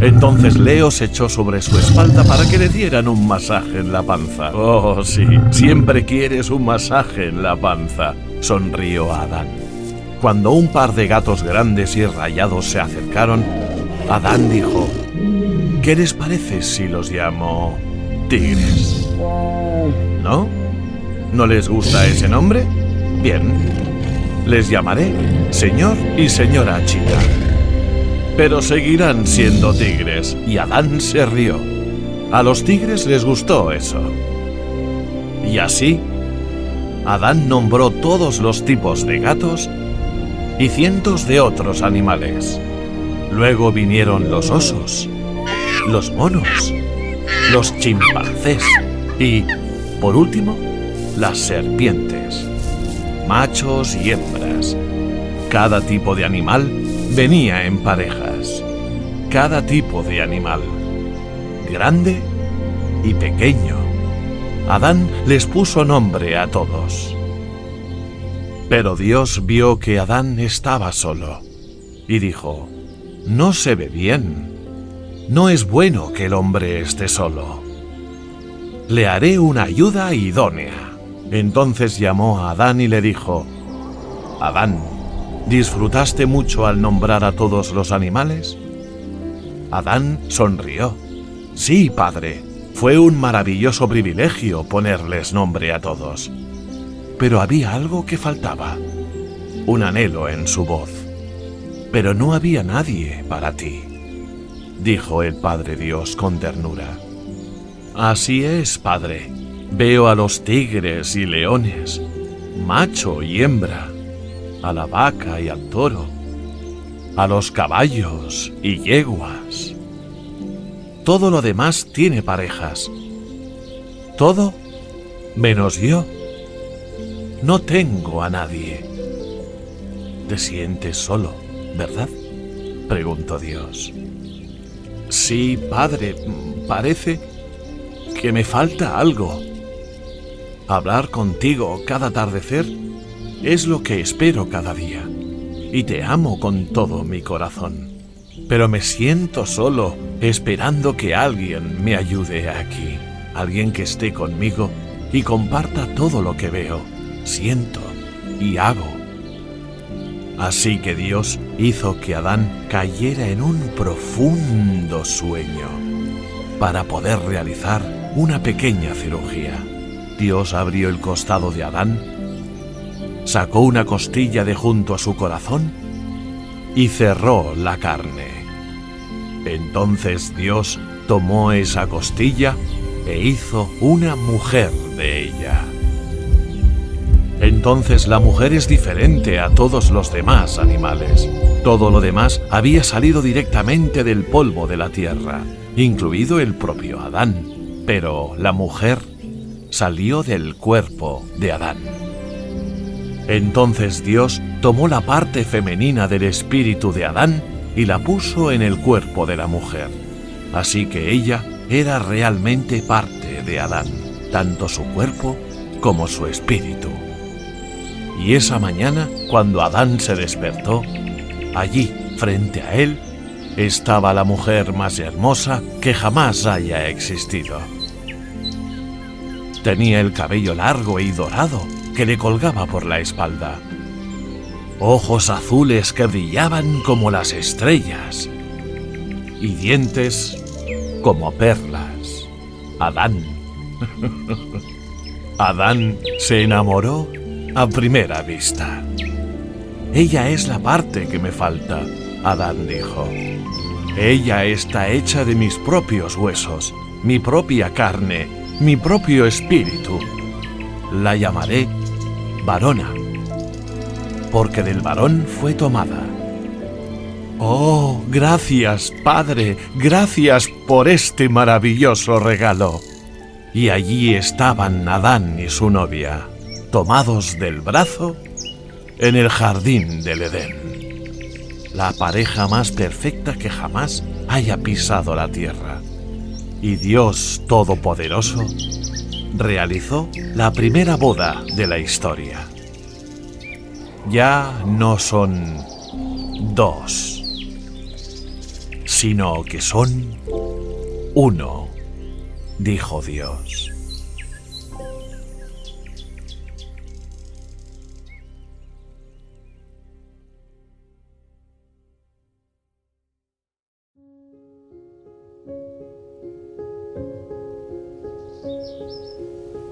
Entonces Leo se echó sobre su espalda para que le dieran un masaje en la panza. Oh, sí, siempre quieres un masaje en la panza, sonrió Adán. Cuando un par de gatos grandes y rayados se acercaron, Adán dijo: ¿Qué les parece si los llamo tigres? ¿No? ¿No les gusta ese nombre? Bien, les llamaré Señor y Señora Chita. Pero seguirán siendo tigres. Y Adán se rió. A los tigres les gustó eso. Y así, Adán nombró todos los tipos de gatos y cientos de otros animales. Luego vinieron los osos, los monos, los chimpancés y, por último, las serpientes, machos y hembras. Cada tipo de animal venía en parejas. Cada tipo de animal, grande y pequeño. Adán les puso nombre a todos. Pero Dios vio que Adán estaba solo y dijo: No se ve bien. No es bueno que el hombre esté solo. Le haré una ayuda idónea. Entonces llamó a Adán y le dijo: Adán, ¿disfrutaste mucho al nombrar a todos los animales? Adán sonrió. Sí, padre, fue un maravilloso privilegio ponerles nombre a todos. Pero había algo que faltaba, un anhelo en su voz. Pero no había nadie para ti, dijo el Padre Dios con ternura. Así es, padre. Veo a los tigres y leones, macho y hembra, a la vaca y al toro, a los caballos y yeguas. Todo lo demás tiene parejas. Todo menos yo. No tengo a nadie. Te sientes solo, ¿verdad?, preguntó Dios. Sí, padre, parece que me falta algo. Hablar contigo cada atardecer es lo que espero cada día, y te amo con todo mi corazón. Pero me siento solo, esperando que alguien me ayude aquí, alguien que esté conmigo y comparta todo lo que veo, siento y hago. Así que Dios hizo que Adán cayera en un profundo sueño para poder realizar una pequeña cirugía. Dios abrió el costado de Adán, sacó una costilla de junto a su corazón y cerró la carne. Entonces Dios tomó esa costilla e hizo una mujer de ella. Entonces la mujer es diferente a todos los demás animales. Todo lo demás había salido directamente del polvo de la tierra, incluido el propio Adán. Pero la mujer salió del cuerpo de Adán. Entonces Dios tomó la parte femenina del espíritu de Adán y la puso en el cuerpo de la mujer. Así que ella era realmente parte de Adán, tanto su cuerpo como su espíritu. Y esa mañana, cuando Adán se despertó, allí, frente a él, estaba la mujer más hermosa que jamás haya existido. Tenía el cabello largo y dorado que le colgaba por la espalda, ojos azules que brillaban como las estrellas y dientes como perlas. Adán. Adán se enamoró a primera vista. Ella es la parte que me falta, Adán dijo. Ella está hecha de mis propios huesos, mi propia carne, mi propio espíritu. La llamaré varona, porque del varón fue tomada. Oh, gracias, Padre, gracias por este maravilloso regalo. Y allí estaban Adán y su novia, tomados del brazo en el jardín del Edén. La pareja más perfecta que jamás haya pisado la tierra. Y Dios Todopoderoso realizó la primera boda de la historia. Ya no son dos, sino que son uno, dijo Dios.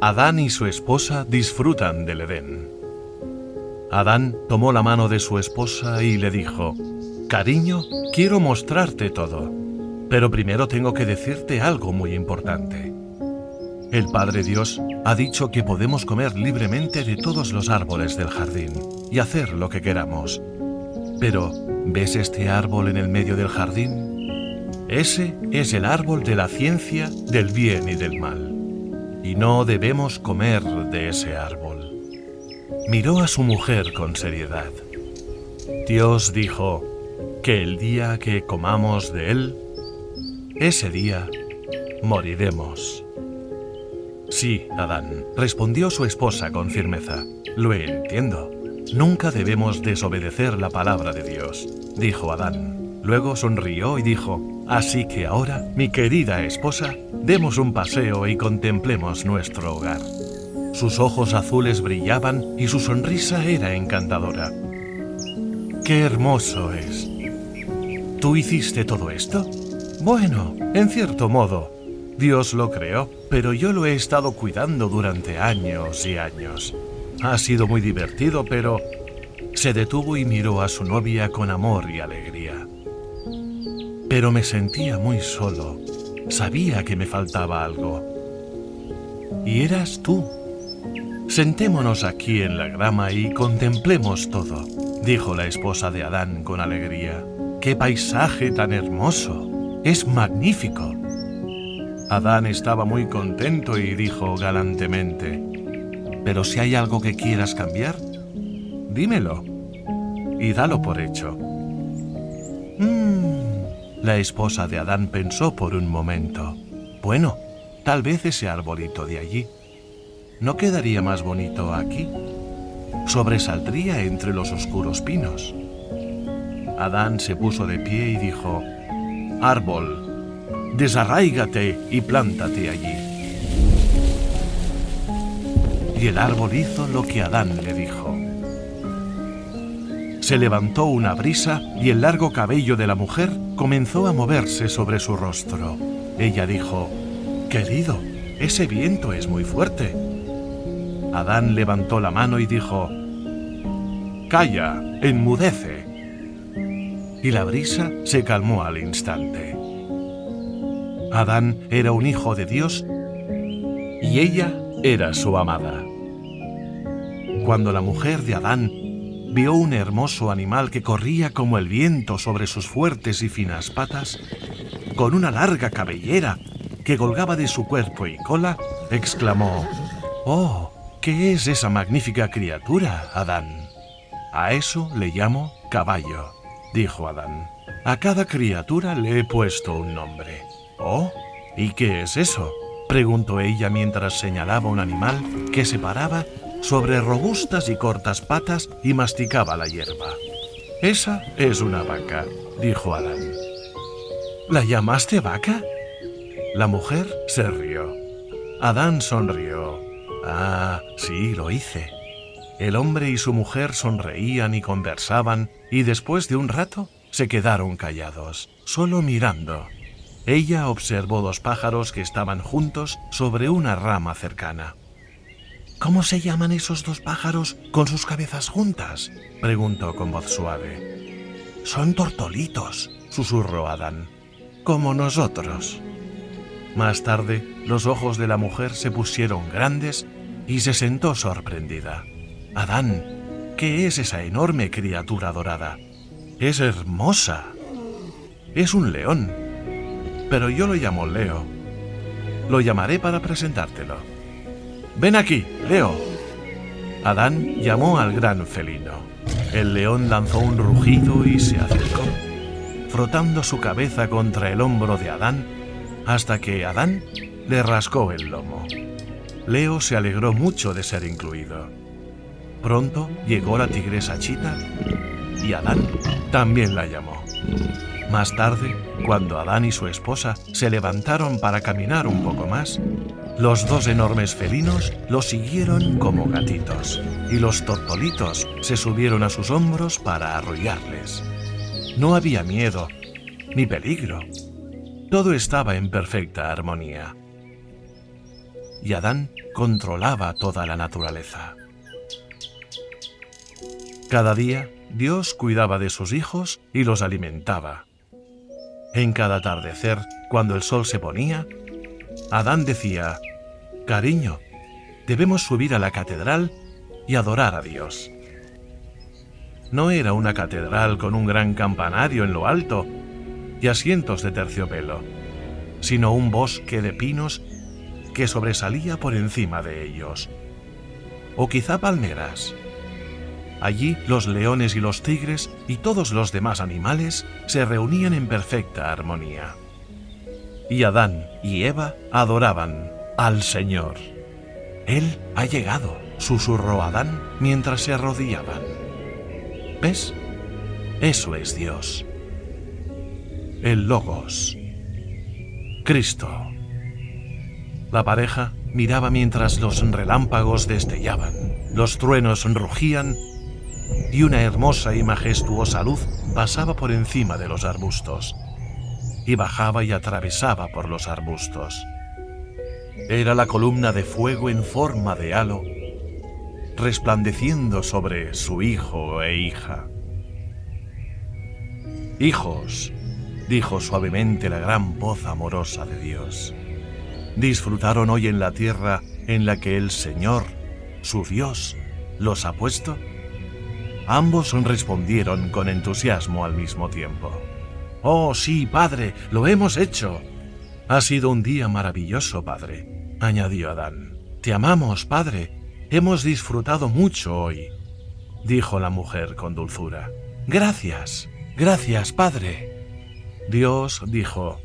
Adán y su esposa disfrutan del Edén. Adán tomó la mano de su esposa y le dijo: «Cariño, quiero mostrarte todo, pero primero tengo que decirte algo muy importante. El Padre Dios ha dicho que podemos comer libremente de todos los árboles del jardín y hacer lo que queramos. Pero, ¿ves este árbol en el medio del jardín? Ese es el árbol de la ciencia del bien y del mal. Y no debemos comer de ese árbol». Miró a su mujer con seriedad. Dios dijo que el día que comamos de él, ese día moriremos. Sí, Adán, respondió su esposa con firmeza. Lo entiendo. Nunca debemos desobedecer la palabra de Dios, dijo Adán. Luego sonrió y dijo: así que ahora, mi querida esposa, demos un paseo y contemplemos nuestro hogar. Sus ojos azules brillaban y su sonrisa era encantadora. ¡Qué hermoso es! ¿Tú hiciste todo esto? Bueno, en cierto modo, Dios lo creó, pero yo lo he estado cuidando durante años y años. Ha sido muy divertido, pero... Se detuvo y miró a su novia con amor y alegría. Pero me sentía muy solo. Sabía que me faltaba algo. Y eras tú. Sentémonos aquí en la grama y contemplemos todo, dijo la esposa de Adán con alegría. ¡Qué paisaje tan hermoso! ¡Es magnífico! Adán estaba muy contento y dijo galantemente: «Pero si hay algo que quieras cambiar, dímelo y dalo por hecho». La esposa de Adán pensó por un momento. Bueno, tal vez ese arbolito de allí. ¿No quedaría más bonito aquí? Sobresaldría entre los oscuros pinos. Adán se puso de pie y dijo: «Árbol, desarráigate y plántate allí». Y el árbol hizo lo que Adán le dijo. Se levantó una brisa y el largo cabello de la mujer comenzó a moverse sobre su rostro. Ella dijo: «Querido, ese viento es muy fuerte». Adán levantó la mano y dijo: «Calla, enmudece». Y la brisa se calmó al instante. Adán era un hijo de Dios y ella era su amada. Cuando la mujer de Adán vio un hermoso animal que corría como el viento sobre sus fuertes y finas patas, con una larga cabellera que colgaba de su cuerpo y cola, exclamó: «¡Oh, ¿Qué es esa magnífica criatura, Adán? A eso le llamo caballo, dijo Adán. A cada criatura le he puesto un nombre. ¿Oh? ¿Y qué es eso?, preguntó ella mientras señalaba un animal que se paraba sobre robustas y cortas patas y masticaba la hierba. Esa es una vaca, dijo Adán. ¿La llamaste vaca? La mujer se rió. Adán sonrió. Ah, sí, lo hice. El hombre y su mujer sonreían y conversaban, y después de un rato se quedaron callados, solo mirando. Ella observó 2 pájaros que estaban juntos sobre una rama cercana. ¿Cómo se llaman esos 2 pájaros con sus cabezas juntas?, preguntó con voz suave. Son tortolitos, susurró Adán. Como nosotros. Más tarde, los ojos de la mujer se pusieron grandes y se sentó sorprendida. Adán, ¿qué es esa enorme criatura dorada? Es hermosa. Es un león. Pero yo lo llamo Leo. Lo llamaré para presentártelo. Ven aquí, Leo. Adán llamó al gran felino. El león lanzó un rugido y se acercó, frotando su cabeza contra el hombro de Adán, hasta que Adán le rascó el lomo. Leo se alegró mucho de ser incluido. Pronto llegó la tigresa Chita y Adán también la llamó. Más tarde, cuando Adán y su esposa se levantaron para caminar un poco más, los 2 enormes felinos lo siguieron como gatitos, y los tortolitos se subieron a sus hombros para arrullarles. No había miedo, ni peligro. Todo estaba en perfecta armonía. Y Adán controlaba toda la naturaleza. Cada día, Dios cuidaba de sus hijos y los alimentaba. En cada atardecer, cuando el sol se ponía, Adán decía: «Cariño, debemos subir a la catedral y adorar a Dios». No era una catedral con un gran campanario en lo alto y asientos de terciopelo, sino un bosque de pinos que sobresalía por encima de ellos. O quizá palmeras. Allí los leones y los tigres y todos los demás animales se reunían en perfecta armonía. Y Adán y Eva adoraban al Señor. «Él ha llegado», susurró Adán mientras se arrodillaban. ¿Ves? Eso es Dios. El Logos. Cristo. La pareja miraba mientras los relámpagos destellaban, los truenos rugían y una hermosa y majestuosa luz pasaba por encima de los arbustos y bajaba y atravesaba por los arbustos. Era la columna de fuego en forma de halo, resplandeciendo sobre su hijo e hija. «Hijos», dijo suavemente la gran voz amorosa de Dios, ¿disfrutaron hoy en la tierra en la que el Señor, su Dios, los ha puesto? Ambos respondieron con entusiasmo al mismo tiempo. «Oh, sí, padre, lo hemos hecho». «Ha sido un día maravilloso, padre», añadió Adán. «Te amamos, padre. Hemos disfrutado mucho hoy», dijo la mujer con dulzura. «Gracias, gracias, padre». Dios dijo: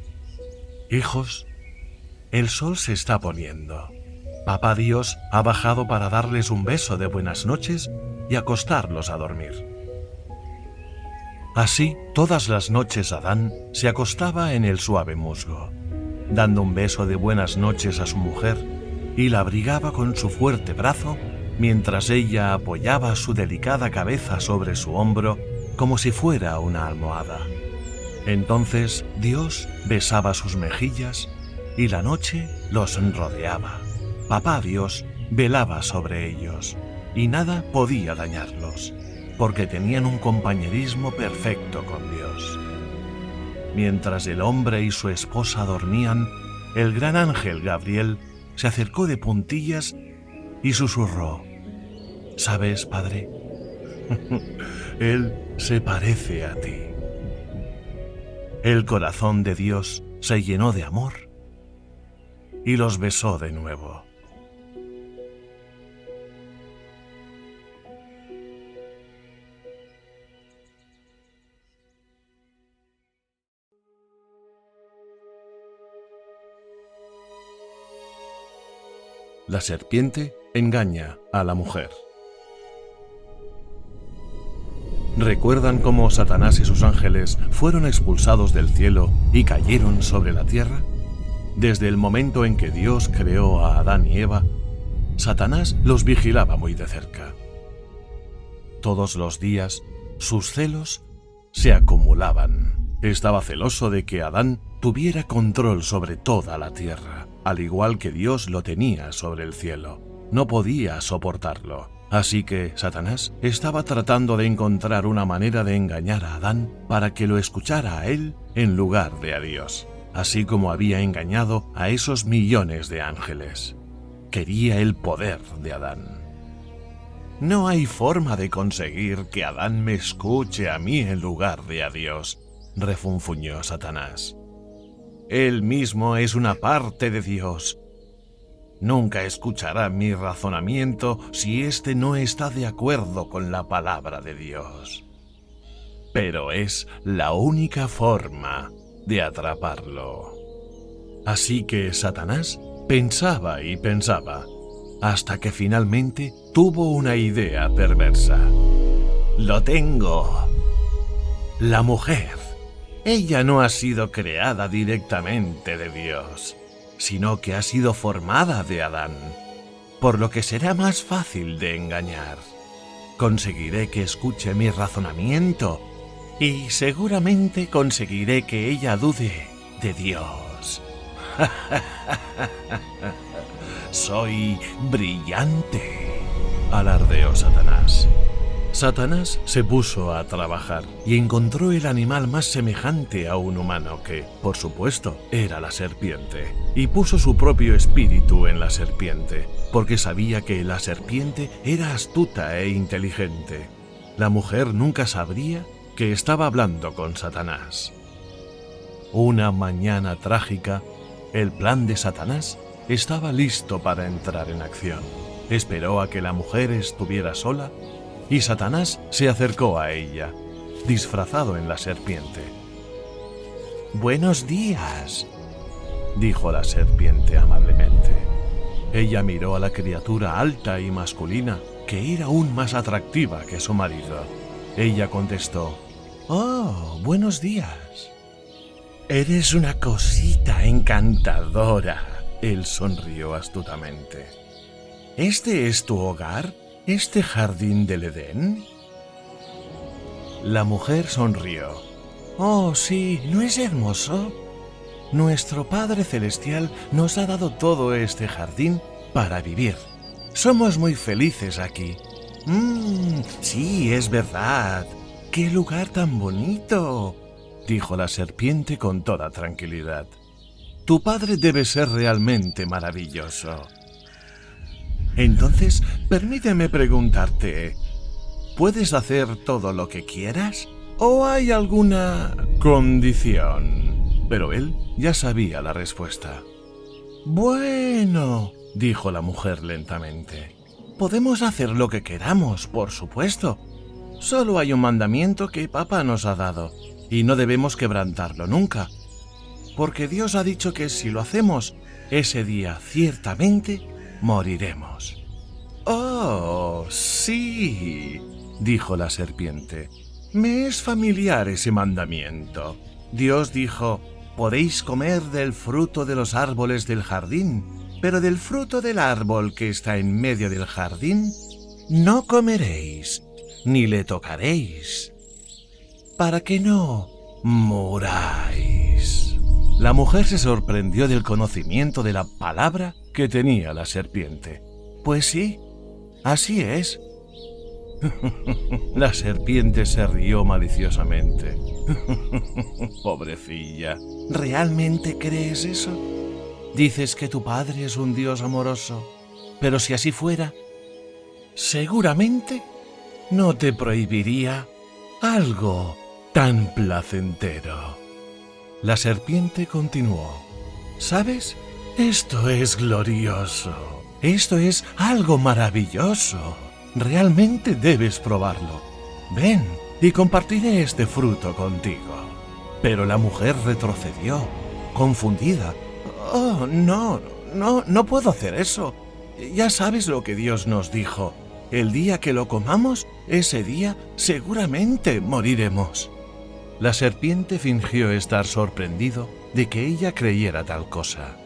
«Hijos, el sol se está poniendo. Papá Dios ha bajado para darles un beso de buenas noches y acostarlos a dormir». Así, todas las noches Adán se acostaba en el suave musgo, dando un beso de buenas noches a su mujer, y la abrigaba con su fuerte brazo mientras ella apoyaba su delicada cabeza sobre su hombro como si fuera una almohada. Entonces Dios besaba sus mejillas y la noche los rodeaba. Papá Dios velaba sobre ellos y nada podía dañarlos, porque tenían un compañerismo perfecto con Dios. Mientras el hombre y su esposa dormían, el gran ángel Gabriel se acercó de puntillas y susurró: «¿Sabes, padre? Él se parece a ti». El corazón de Dios se llenó de amor y los besó de nuevo. La serpiente engaña a la mujer. ¿Recuerdan cómo Satanás y sus ángeles fueron expulsados del cielo y cayeron sobre la tierra? Desde el momento en que Dios creó a Adán y Eva, Satanás los vigilaba muy de cerca. Todos los días, sus celos se acumulaban. Estaba celoso de que Adán tuviera control sobre toda la tierra, al igual que Dios lo tenía sobre el cielo. No podía soportarlo. Así que Satanás estaba tratando de encontrar una manera de engañar a Adán para que lo escuchara a él en lugar de a Dios, así como había engañado a esos millones de ángeles. Quería el poder de Adán. No hay forma de conseguir que Adán me escuche a mí en lugar de a Dios, refunfuñó Satanás. Él mismo es una parte de Dios. Nunca escuchará mi razonamiento si éste no está de acuerdo con la palabra de Dios. Pero es la única forma de atraparlo. Así que Satanás pensaba y pensaba, hasta que finalmente tuvo una idea perversa. ¡Lo tengo! La mujer. Ella no ha sido creada directamente de Dios, sino que ha sido formada de Adán, por lo que será más fácil de engañar. Conseguiré que escuche mi razonamiento y seguramente conseguiré que ella dude de Dios. Soy brillante, alardeó Satanás. Satanás se puso a trabajar y encontró el animal más semejante a un humano que, por supuesto, era la serpiente, y puso su propio espíritu en la serpiente, porque sabía que la serpiente era astuta e inteligente. La mujer nunca sabría que estaba hablando con Satanás. Una mañana trágica, el plan de Satanás estaba listo para entrar en acción. Esperó a que la mujer estuviera sola y Satanás se acercó a ella, disfrazado en la serpiente. «Buenos días», dijo la serpiente amablemente. Ella miró a la criatura alta y masculina, que era aún más atractiva que su marido. Ella contestó: «Oh, buenos días». «Eres una cosita encantadora», él sonrió astutamente. «¿Este es tu hogar? ¿Este jardín del Edén?» La mujer sonrió. «Oh, sí, ¿no es hermoso? Nuestro Padre Celestial nos ha dado todo este jardín para vivir. Somos muy felices aquí». Sí, es verdad. ¡Qué lugar tan bonito!», dijo la serpiente con toda tranquilidad. «Tu padre debe ser realmente maravilloso. Entonces, permíteme preguntarte, ¿puedes hacer todo lo que quieras? ¿O hay alguna condición?». Pero él ya sabía la respuesta. «Bueno», dijo la mujer lentamente, «podemos hacer lo que queramos, por supuesto. Solo hay un mandamiento que papá nos ha dado, y no debemos quebrantarlo nunca. Porque Dios ha dicho que si lo hacemos, ese día ciertamente moriremos». «Oh, sí», dijo la serpiente. «Me es familiar ese mandamiento. Dios dijo: podéis comer del fruto de los árboles del jardín, pero del fruto del árbol que está en medio del jardín no comeréis, ni le tocaréis, para que no muráis». La mujer se sorprendió del conocimiento de la palabra que tenía la serpiente. «Pues sí, así es». La serpiente se rió maliciosamente. «Pobrecilla, ¿realmente crees eso? Dices que tu padre es un Dios amoroso, pero si así fuera, seguramente no te prohibiría algo tan placentero». La serpiente continuó: «¿Sabes? Esto es glorioso. Esto es algo maravilloso. Realmente debes probarlo. Ven y compartiré este fruto contigo». Pero la mujer retrocedió, confundida. «Oh, no puedo hacer eso. Ya sabes lo que Dios nos dijo. El día que lo comamos, ese día seguramente moriremos. La serpiente fingió estar sorprendido de que ella creyera tal cosa.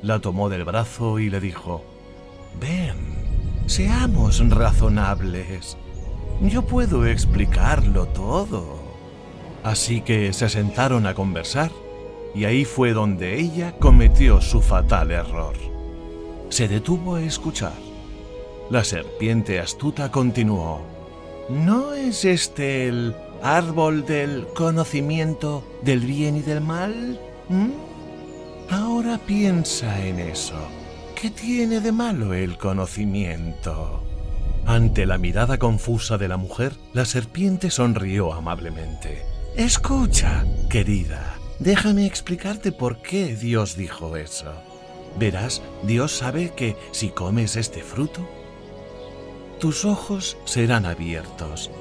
La tomó del brazo y le dijo: «Ven, seamos razonables. Yo puedo explicarlo todo». Así que se sentaron a conversar, y ahí fue donde ella cometió su fatal error. Se detuvo a escuchar. La serpiente astuta continuó: «¿No es este el árbol del conocimiento del bien y del mal? Ahora piensa en eso. ¿Qué tiene de malo el conocimiento?». Ante la mirada confusa de la mujer, la serpiente sonrió amablemente. «Escucha, querida, déjame explicarte por qué Dios dijo eso. Verás, Dios sabe que si comes este fruto, tus ojos serán abiertos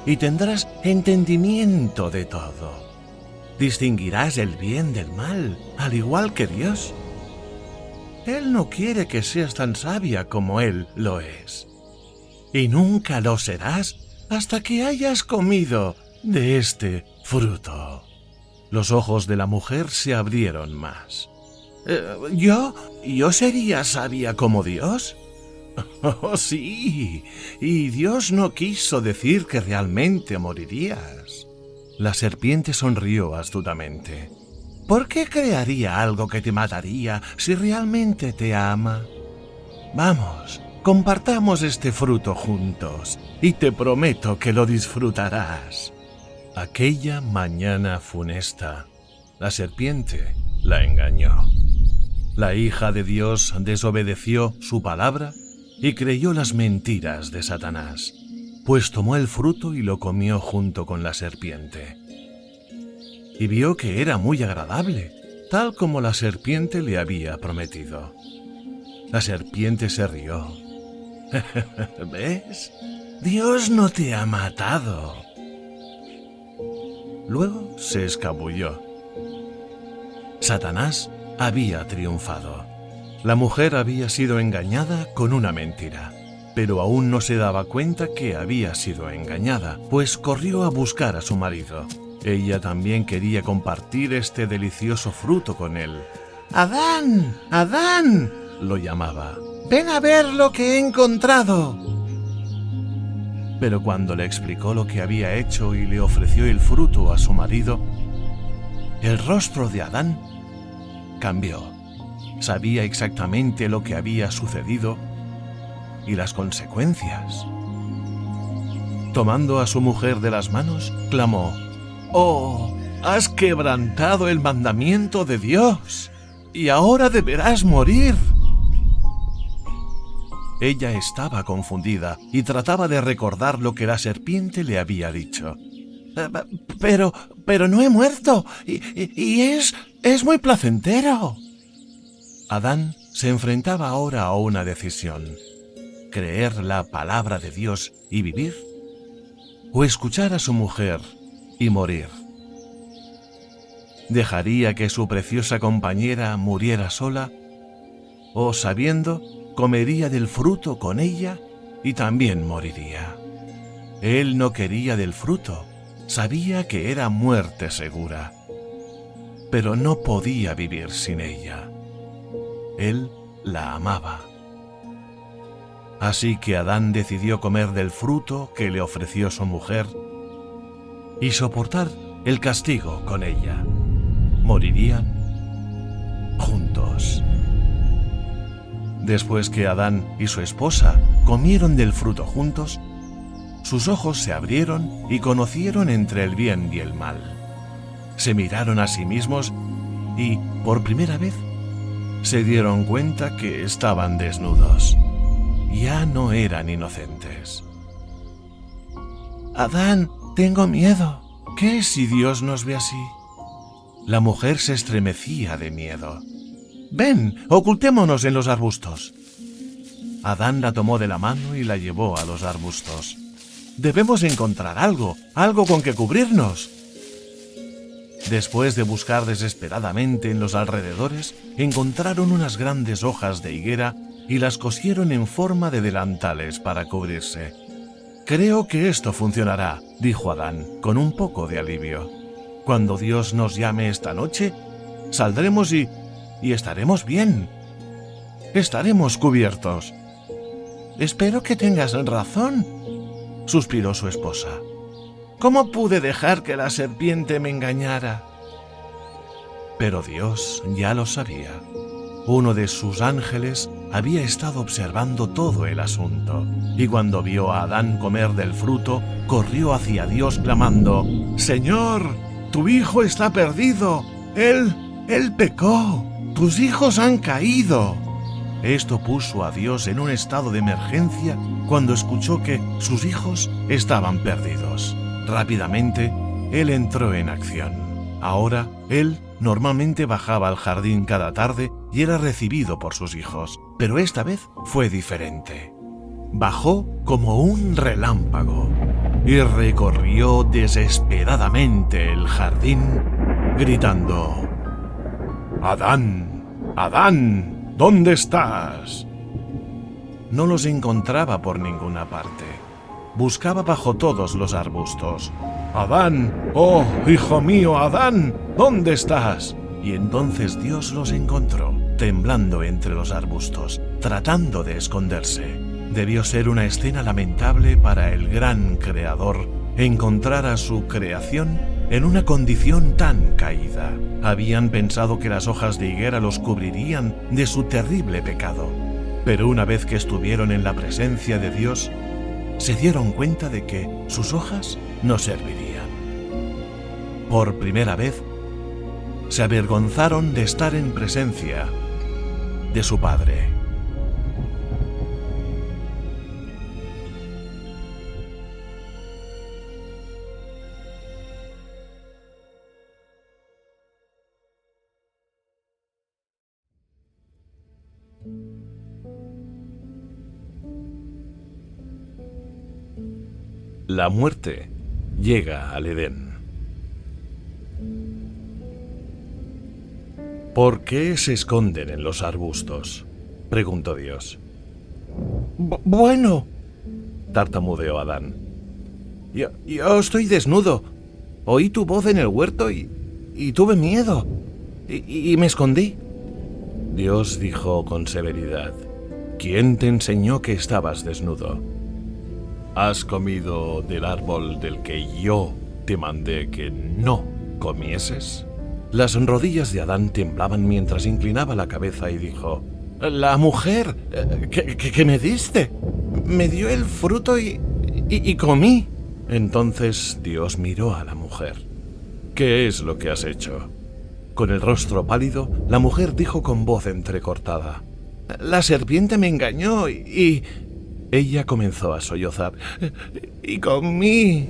y tendrás entendimiento de todo. Distinguirás el bien del mal, al igual que Dios. Él no quiere que seas tan sabia como Él lo es. Y nunca lo serás hasta que hayas comido de este fruto». Los ojos de la mujer se abrieron más. ¿Yo sería sabia como Dios? Oh, sí, y Dios no quiso decir que realmente morirías. La serpiente sonrió astutamente. ¿Por qué crearía algo que te mataría si realmente te ama? Vamos, compartamos este fruto juntos, y te prometo que lo disfrutarás. Aquella mañana funesta, la serpiente la engañó. La hija de Dios desobedeció su palabra y creyó las mentiras de Satanás, pues tomó el fruto y lo comió junto con la serpiente. Y vio que era muy agradable, tal como la serpiente le había prometido. La serpiente se rió. ¿Ves? Dios no te ha matado. Luego se escabulló. Satanás había triunfado. La mujer había sido engañada con una mentira, pero aún no se daba cuenta que había sido engañada, pues corrió a buscar a su marido. Ella también quería compartir este delicioso fruto con él. «¡Adán! ¡Adán!», lo llamaba. «¡Ven a ver lo que he encontrado!». Pero cuando le explicó lo que había hecho y le ofreció el fruto a su marido, el rostro de Adán cambió. Sabía exactamente lo que había sucedido y las consecuencias. Tomando a su mujer de las manos, clamó: «¡Oh, has quebrantado el mandamiento de Dios! ¡Y ahora deberás morir!». Ella estaba confundida y trataba de recordar lo que la serpiente le había dicho. Pero no he muerto y es muy placentero». Adán se enfrentaba ahora a una decisión: creer la palabra de Dios y vivir, o escuchar a su mujer y morir. ¿Dejaría que su preciosa compañera muriera sola? ¿O, sabiendo, comería del fruto con ella y también moriría? Él no quería del fruto, sabía que era muerte segura, pero no podía vivir sin ella. Él la amaba. Así que Adán decidió comer del fruto que le ofreció su mujer y soportar el castigo con ella. Morirían juntos. Después que Adán y su esposa comieron del fruto juntos, sus ojos se abrieron y conocieron entre el bien y el mal. Se miraron a sí mismos y, por primera vez, se dieron cuenta que estaban desnudos. Ya no eran inocentes. «Adán, tengo miedo. ¿Qué si Dios nos ve así?». La mujer se estremecía de miedo. «Ven, ocultémonos en los arbustos». Adán la tomó de la mano y la llevó a los arbustos. «Debemos encontrar algo con que cubrirnos». Después de buscar desesperadamente en los alrededores, encontraron unas grandes hojas de higuera y las cosieron en forma de delantales para cubrirse. «Creo que esto funcionará», dijo Adán, con un poco de alivio. «Cuando Dios nos llame esta noche, saldremos y estaremos bien. Estaremos cubiertos». «Espero que tengas razón», suspiró su esposa. «¿Cómo pude dejar que la serpiente me engañara?» Pero Dios ya lo sabía. Uno de sus ángeles había estado observando todo el asunto, y cuando vio a Adán comer del fruto, corrió hacia Dios clamando: «Señor, tu hijo está perdido. Él pecó. Tus hijos han caído». Esto puso a Dios en un estado de emergencia cuando escuchó que sus hijos estaban perdidos. Rápidamente, él entró en acción. Ahora, él normalmente bajaba al jardín cada tarde y era recibido por sus hijos, pero esta vez fue diferente. Bajó como un relámpago y recorrió desesperadamente el jardín, gritando: «¡Adán! ¡Adán! ¿Dónde estás?». No los encontraba por ninguna parte. Buscaba bajo todos los arbustos. «¡Adán! ¡Oh, hijo mío, Adán! ¿Dónde estás?». Y entonces Dios los encontró, temblando entre los arbustos, tratando de esconderse. Debió ser una escena lamentable para el gran Creador encontrar a su creación en una condición tan caída. Habían pensado que las hojas de higuera los cubrirían de su terrible pecado. Pero una vez que estuvieron en la presencia de Dios, se dieron cuenta de que sus hojas no servirían. Por primera vez, se avergonzaron de estar en presencia de su Padre. La muerte llega al Edén. ¿Por qué se esconden en los arbustos?, preguntó Dios. Bueno, tartamudeó Adán. Yo estoy desnudo. Oí tu voz en el huerto y tuve miedo. Y me escondí. Dios dijo con severidad: ¿Quién te enseñó que estabas desnudo? ¿Has comido del árbol del que yo te mandé que no comieses? Las rodillas de Adán temblaban mientras inclinaba la cabeza y dijo: «La mujer que me diste me dio el fruto y comí». Entonces Dios miró a la mujer. «¿Qué es lo que has hecho?». Con el rostro pálido, la mujer dijo con voz entrecortada: «La serpiente me engañó y...». Ella comenzó a sollozar. «Y comí».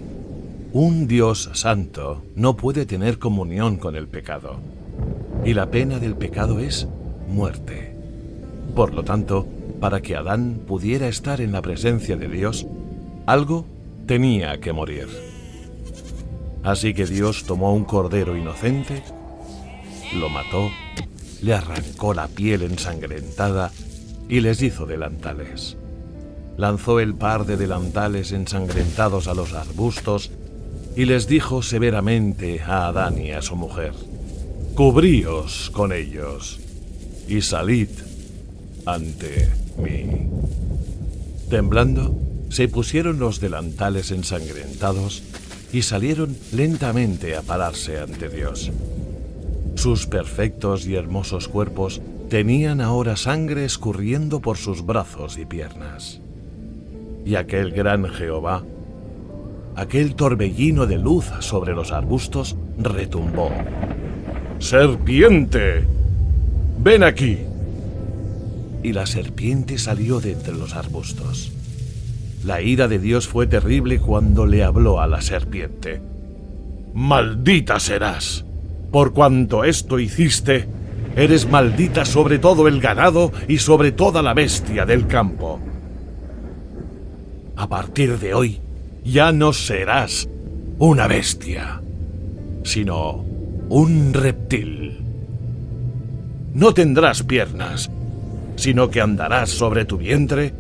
Un Dios santo no puede tener comunión con el pecado. Y la pena del pecado es muerte. Por lo tanto, para que Adán pudiera estar en la presencia de Dios, algo tenía que morir. Así que Dios tomó un cordero inocente, lo mató, le arrancó la piel ensangrentada y les hizo delantales. Lanzó el par de delantales ensangrentados a los arbustos y les dijo severamente a Adán y a su mujer: «Cubríos con ellos y salid ante mí». Temblando, se pusieron los delantales ensangrentados y salieron lentamente a pararse ante Dios. Sus perfectos y hermosos cuerpos tenían ahora sangre escurriendo por sus brazos y piernas. Y aquel gran Jehová, aquel torbellino de luz sobre los arbustos, retumbó: «¡Serpiente! ¡Ven aquí!». Y la serpiente salió de entre los arbustos. La ira de Dios fue terrible cuando le habló a la serpiente: «Maldita serás. Por cuanto esto hiciste, eres maldita sobre todo el ganado y sobre toda la bestia del campo. A partir de hoy, ya no serás una bestia, sino un reptil. No tendrás piernas sino que andarás sobre tu vientre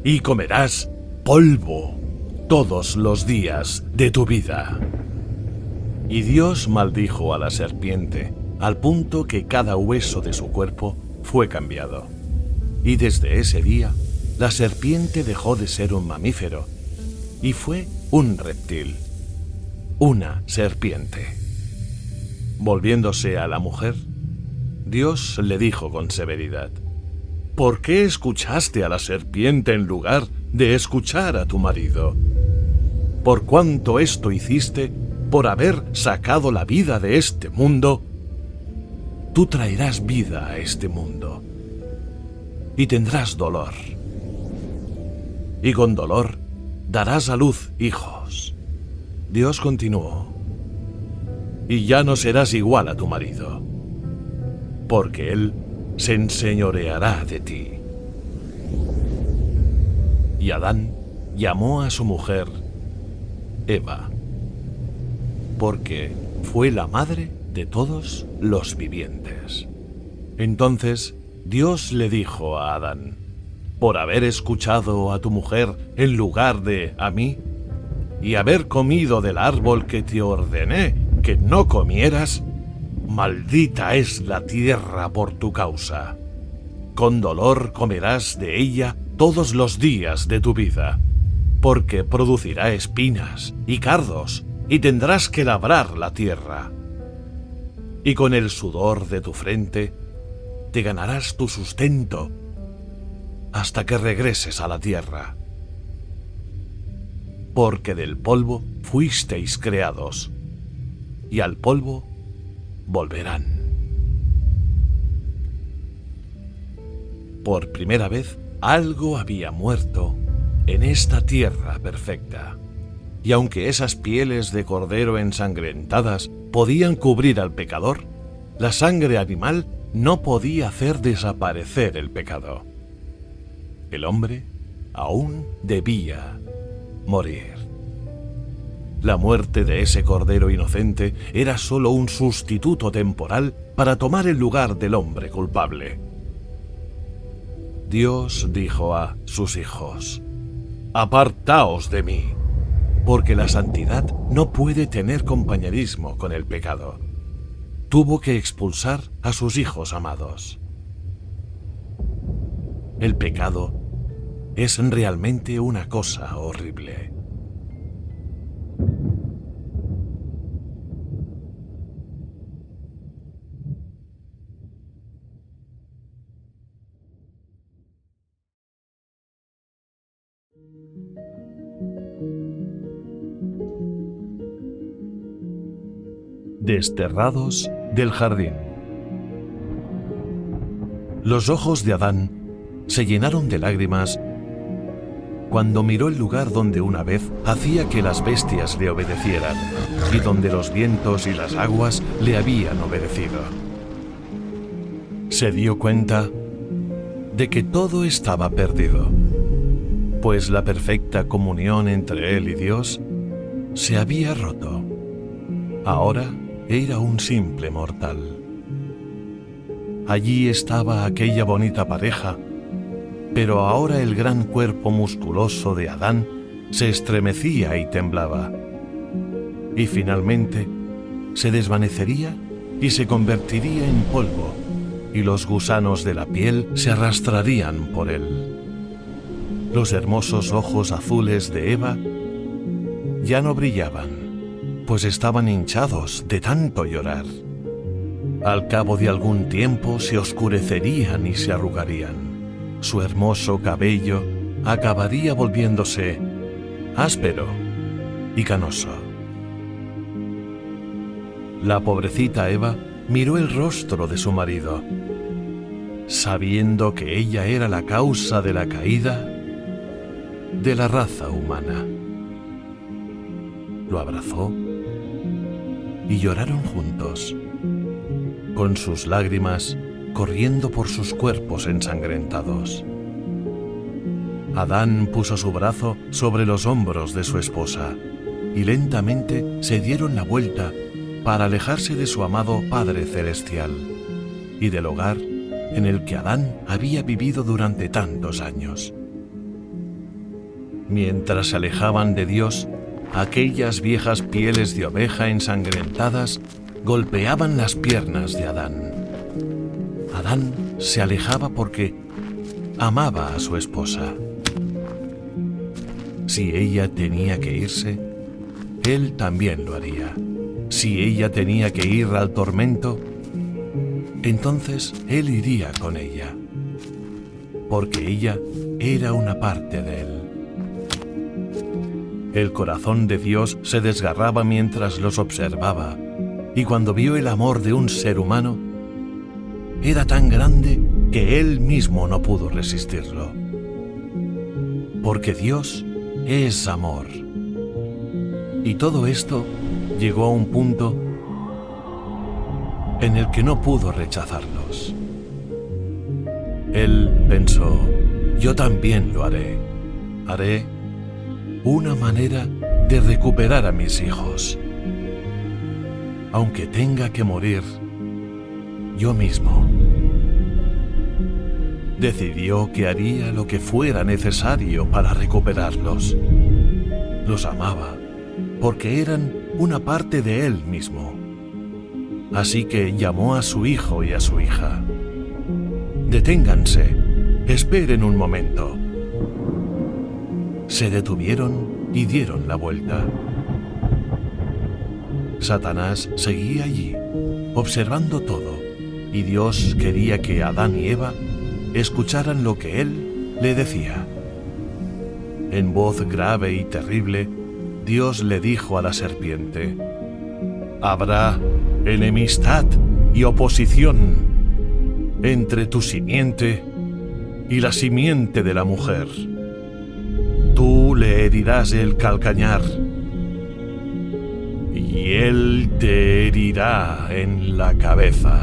y comerás polvo todos los días de tu vida. Y Dios maldijo a la serpiente, al punto que cada hueso de su cuerpo fue cambiado. Y desde ese día, la serpiente dejó de ser un mamífero y fue un reptil, una serpiente. Volviéndose a la mujer, Dios le dijo con severidad: ¿por qué escuchaste a la serpiente en lugar de escuchar a tu marido? Por cuanto esto hiciste, por haber sacado la vida de este mundo, tú traerás vida a este mundo y tendrás dolor. Y con dolor darás a luz hijos. Dios continuó: y ya no serás igual a tu marido, porque él se enseñoreará de ti. Y Adán llamó a su mujer Eva, porque fue la madre de todos los vivientes. Entonces Dios le dijo a Adán: por haber escuchado a tu mujer en lugar de a mí, y haber comido del árbol que te ordené que no comieras, maldita es la tierra por tu causa. Con dolor comerás de ella todos los días de tu vida, porque producirá espinas y cardos, y tendrás que labrar la tierra. Y con el sudor de tu frente te ganarás tu sustento hasta que regreses a la tierra. Porque del polvo fuisteis creados, y al polvo volverán. Por primera vez algo había muerto en esta tierra perfecta, y aunque esas pieles de cordero ensangrentadas podían cubrir al pecador, la sangre animal no podía hacer desaparecer el pecado. El hombre aún debía morir. La muerte de ese cordero inocente era solo un sustituto temporal para tomar el lugar del hombre culpable. Dios dijo a sus hijos: apartaos de mí, porque la santidad no puede tener compañerismo con el pecado. Tuvo que expulsar a sus hijos amados. El pecado es realmente una cosa horrible. Desterrados del jardín. Los ojos de Adán se llenaron de lágrimas cuando miró el lugar donde una vez hacía que las bestias le obedecieran y donde los vientos y las aguas le habían obedecido. Se dio cuenta de que todo estaba perdido, pues la perfecta comunión entre él y Dios se había roto. Ahora era un simple mortal. Allí estaba aquella bonita pareja, pero ahora el gran cuerpo musculoso de Adán se estremecía y temblaba, y finalmente se desvanecería y se convertiría en polvo, y los gusanos de la piel se arrastrarían por él. Los hermosos ojos azules de Eva ya no brillaban, pues estaban hinchados de tanto llorar. Al cabo de algún tiempo se oscurecerían y se arrugarían. Su hermoso cabello acabaría volviéndose áspero y canoso. La pobrecita Eva miró el rostro de su marido, sabiendo que ella era la causa de la caída de la raza humana. Lo abrazó y lloraron juntos, con sus lágrimas corriendo por sus cuerpos ensangrentados. Adán puso su brazo sobre los hombros de su esposa y lentamente se dieron la vuelta para alejarse de su amado Padre Celestial y del hogar en el que Adán había vivido durante tantos años. Mientras se alejaban de Dios, aquellas viejas pieles de oveja ensangrentadas golpeaban las piernas de Adán. Adán se alejaba porque amaba a su esposa. Si ella tenía que irse, él también lo haría. Si ella tenía que ir al tormento, entonces él iría con ella, porque ella era una parte de él. El corazón de Dios se desgarraba mientras los observaba, y cuando vio el amor de un ser humano, era tan grande que él mismo no pudo resistirlo. Porque Dios es amor. Y todo esto llegó a un punto en el que no pudo rechazarlos. Él pensó, yo también lo haré. Haré una manera de recuperar a mis hijos, aunque tenga que morir yo mismo. Decidió que haría lo que fuera necesario para recuperarlos. Los amaba, porque eran una parte de él mismo. Así que llamó a su hijo y a su hija. Deténganse, esperen un momento. Se detuvieron y dieron la vuelta. Satanás seguía allí, observando todo, y Dios quería que Adán y Eva escucharan lo que él le decía. En voz grave y terrible, Dios le dijo a la serpiente: habrá enemistad y oposición entre tu simiente y la simiente de la mujer. Tú le herirás el calcañar y él te herirá en la cabeza.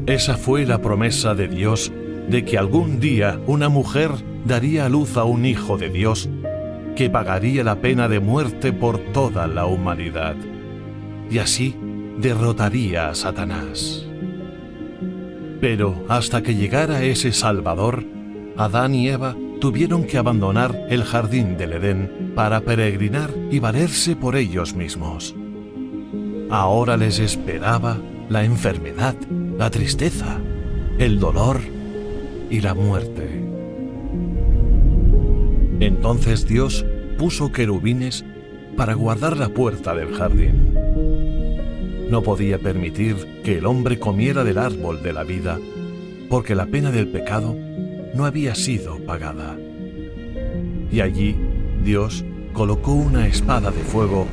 Esa fue la promesa de Dios de que algún día una mujer daría a luz a un hijo de Dios que pagaría la pena de muerte por toda la humanidad, y así derrotaría a Satanás. Pero hasta que llegara ese Salvador, Adán y Eva tuvieron que abandonar el jardín del Edén para peregrinar y valerse por ellos mismos. Ahora les esperaba la enfermedad, la tristeza, el dolor y la muerte. Entonces Dios puso querubines para guardar la puerta del jardín. No podía permitir que el hombre comiera del árbol de la vida, porque la pena del pecado no había sido pagada. Y allí Dios colocó una espada de fuego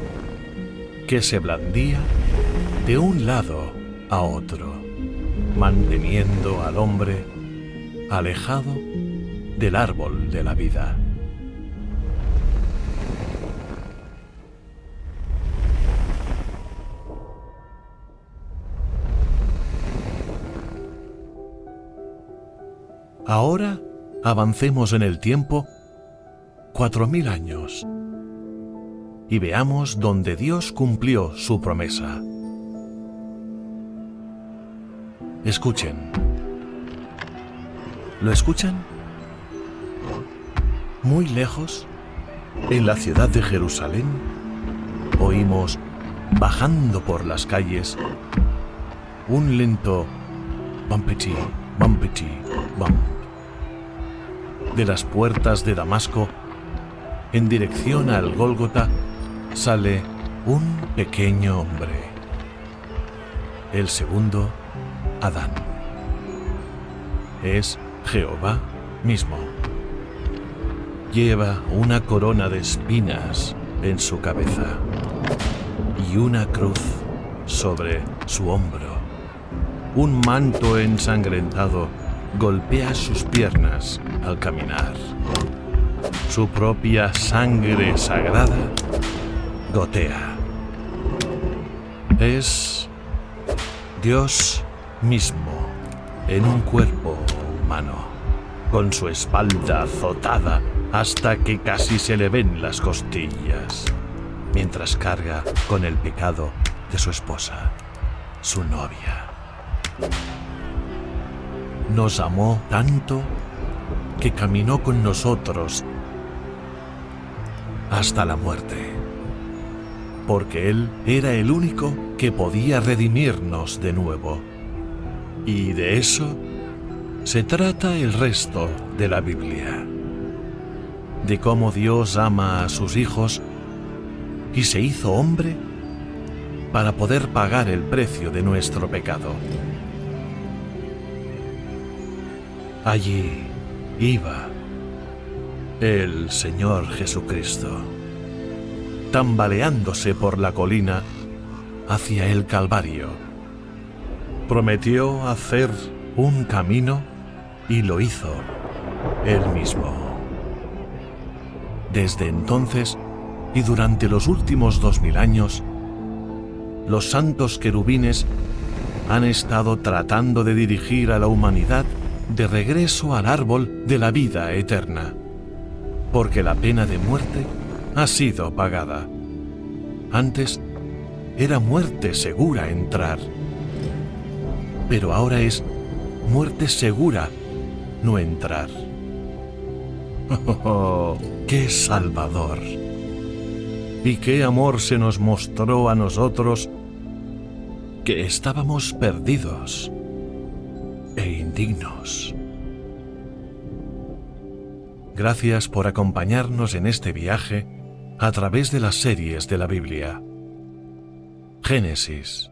que se blandía de un lado a otro, manteniendo al hombre alejado del árbol de la vida. Ahora avancemos en el tiempo 4000 años y veamos dónde Dios cumplió su promesa. Escuchen. ¿Lo escuchan? Muy lejos, en la ciudad de Jerusalén, oímos, bajando por las calles, un lento bumpity, bumpity, bump. De las puertas de Damasco, en dirección al Gólgota, sale un pequeño hombre. El segundo, Adán. Es Jehová mismo. Lleva una corona de espinas en su cabeza y una cruz sobre su hombro. Un manto ensangrentado golpea sus piernas al caminar. Su propia sangre sagrada gotea. Es Dios mismo en un cuerpo humano, con su espalda azotada hasta que casi se le ven las costillas, mientras carga con el pecado de su esposa, su novia. nos amó tanto que caminó con nosotros hasta la muerte, porque Él era el único que podía redimirnos de nuevo. Y de eso se trata el resto de la Biblia, de cómo Dios ama a sus hijos y se hizo hombre para poder pagar el precio de nuestro pecado. Allí iba el Señor Jesucristo, tambaleándose por la colina hacia el Calvario. Prometió hacer un camino y lo hizo Él mismo. Desde entonces y durante los últimos 2000 años, los santos querubines han estado tratando de dirigir a la humanidad de regreso al árbol de la vida eterna, porque la pena de muerte ha sido pagada. Antes era muerte segura entrar, pero ahora es muerte segura no entrar. ¡Oh, qué salvador! Y qué amor se nos mostró a nosotros, que estábamos perdidos e indignos. Gracias por acompañarnos en este viaje a través de las series de la Biblia. Génesis,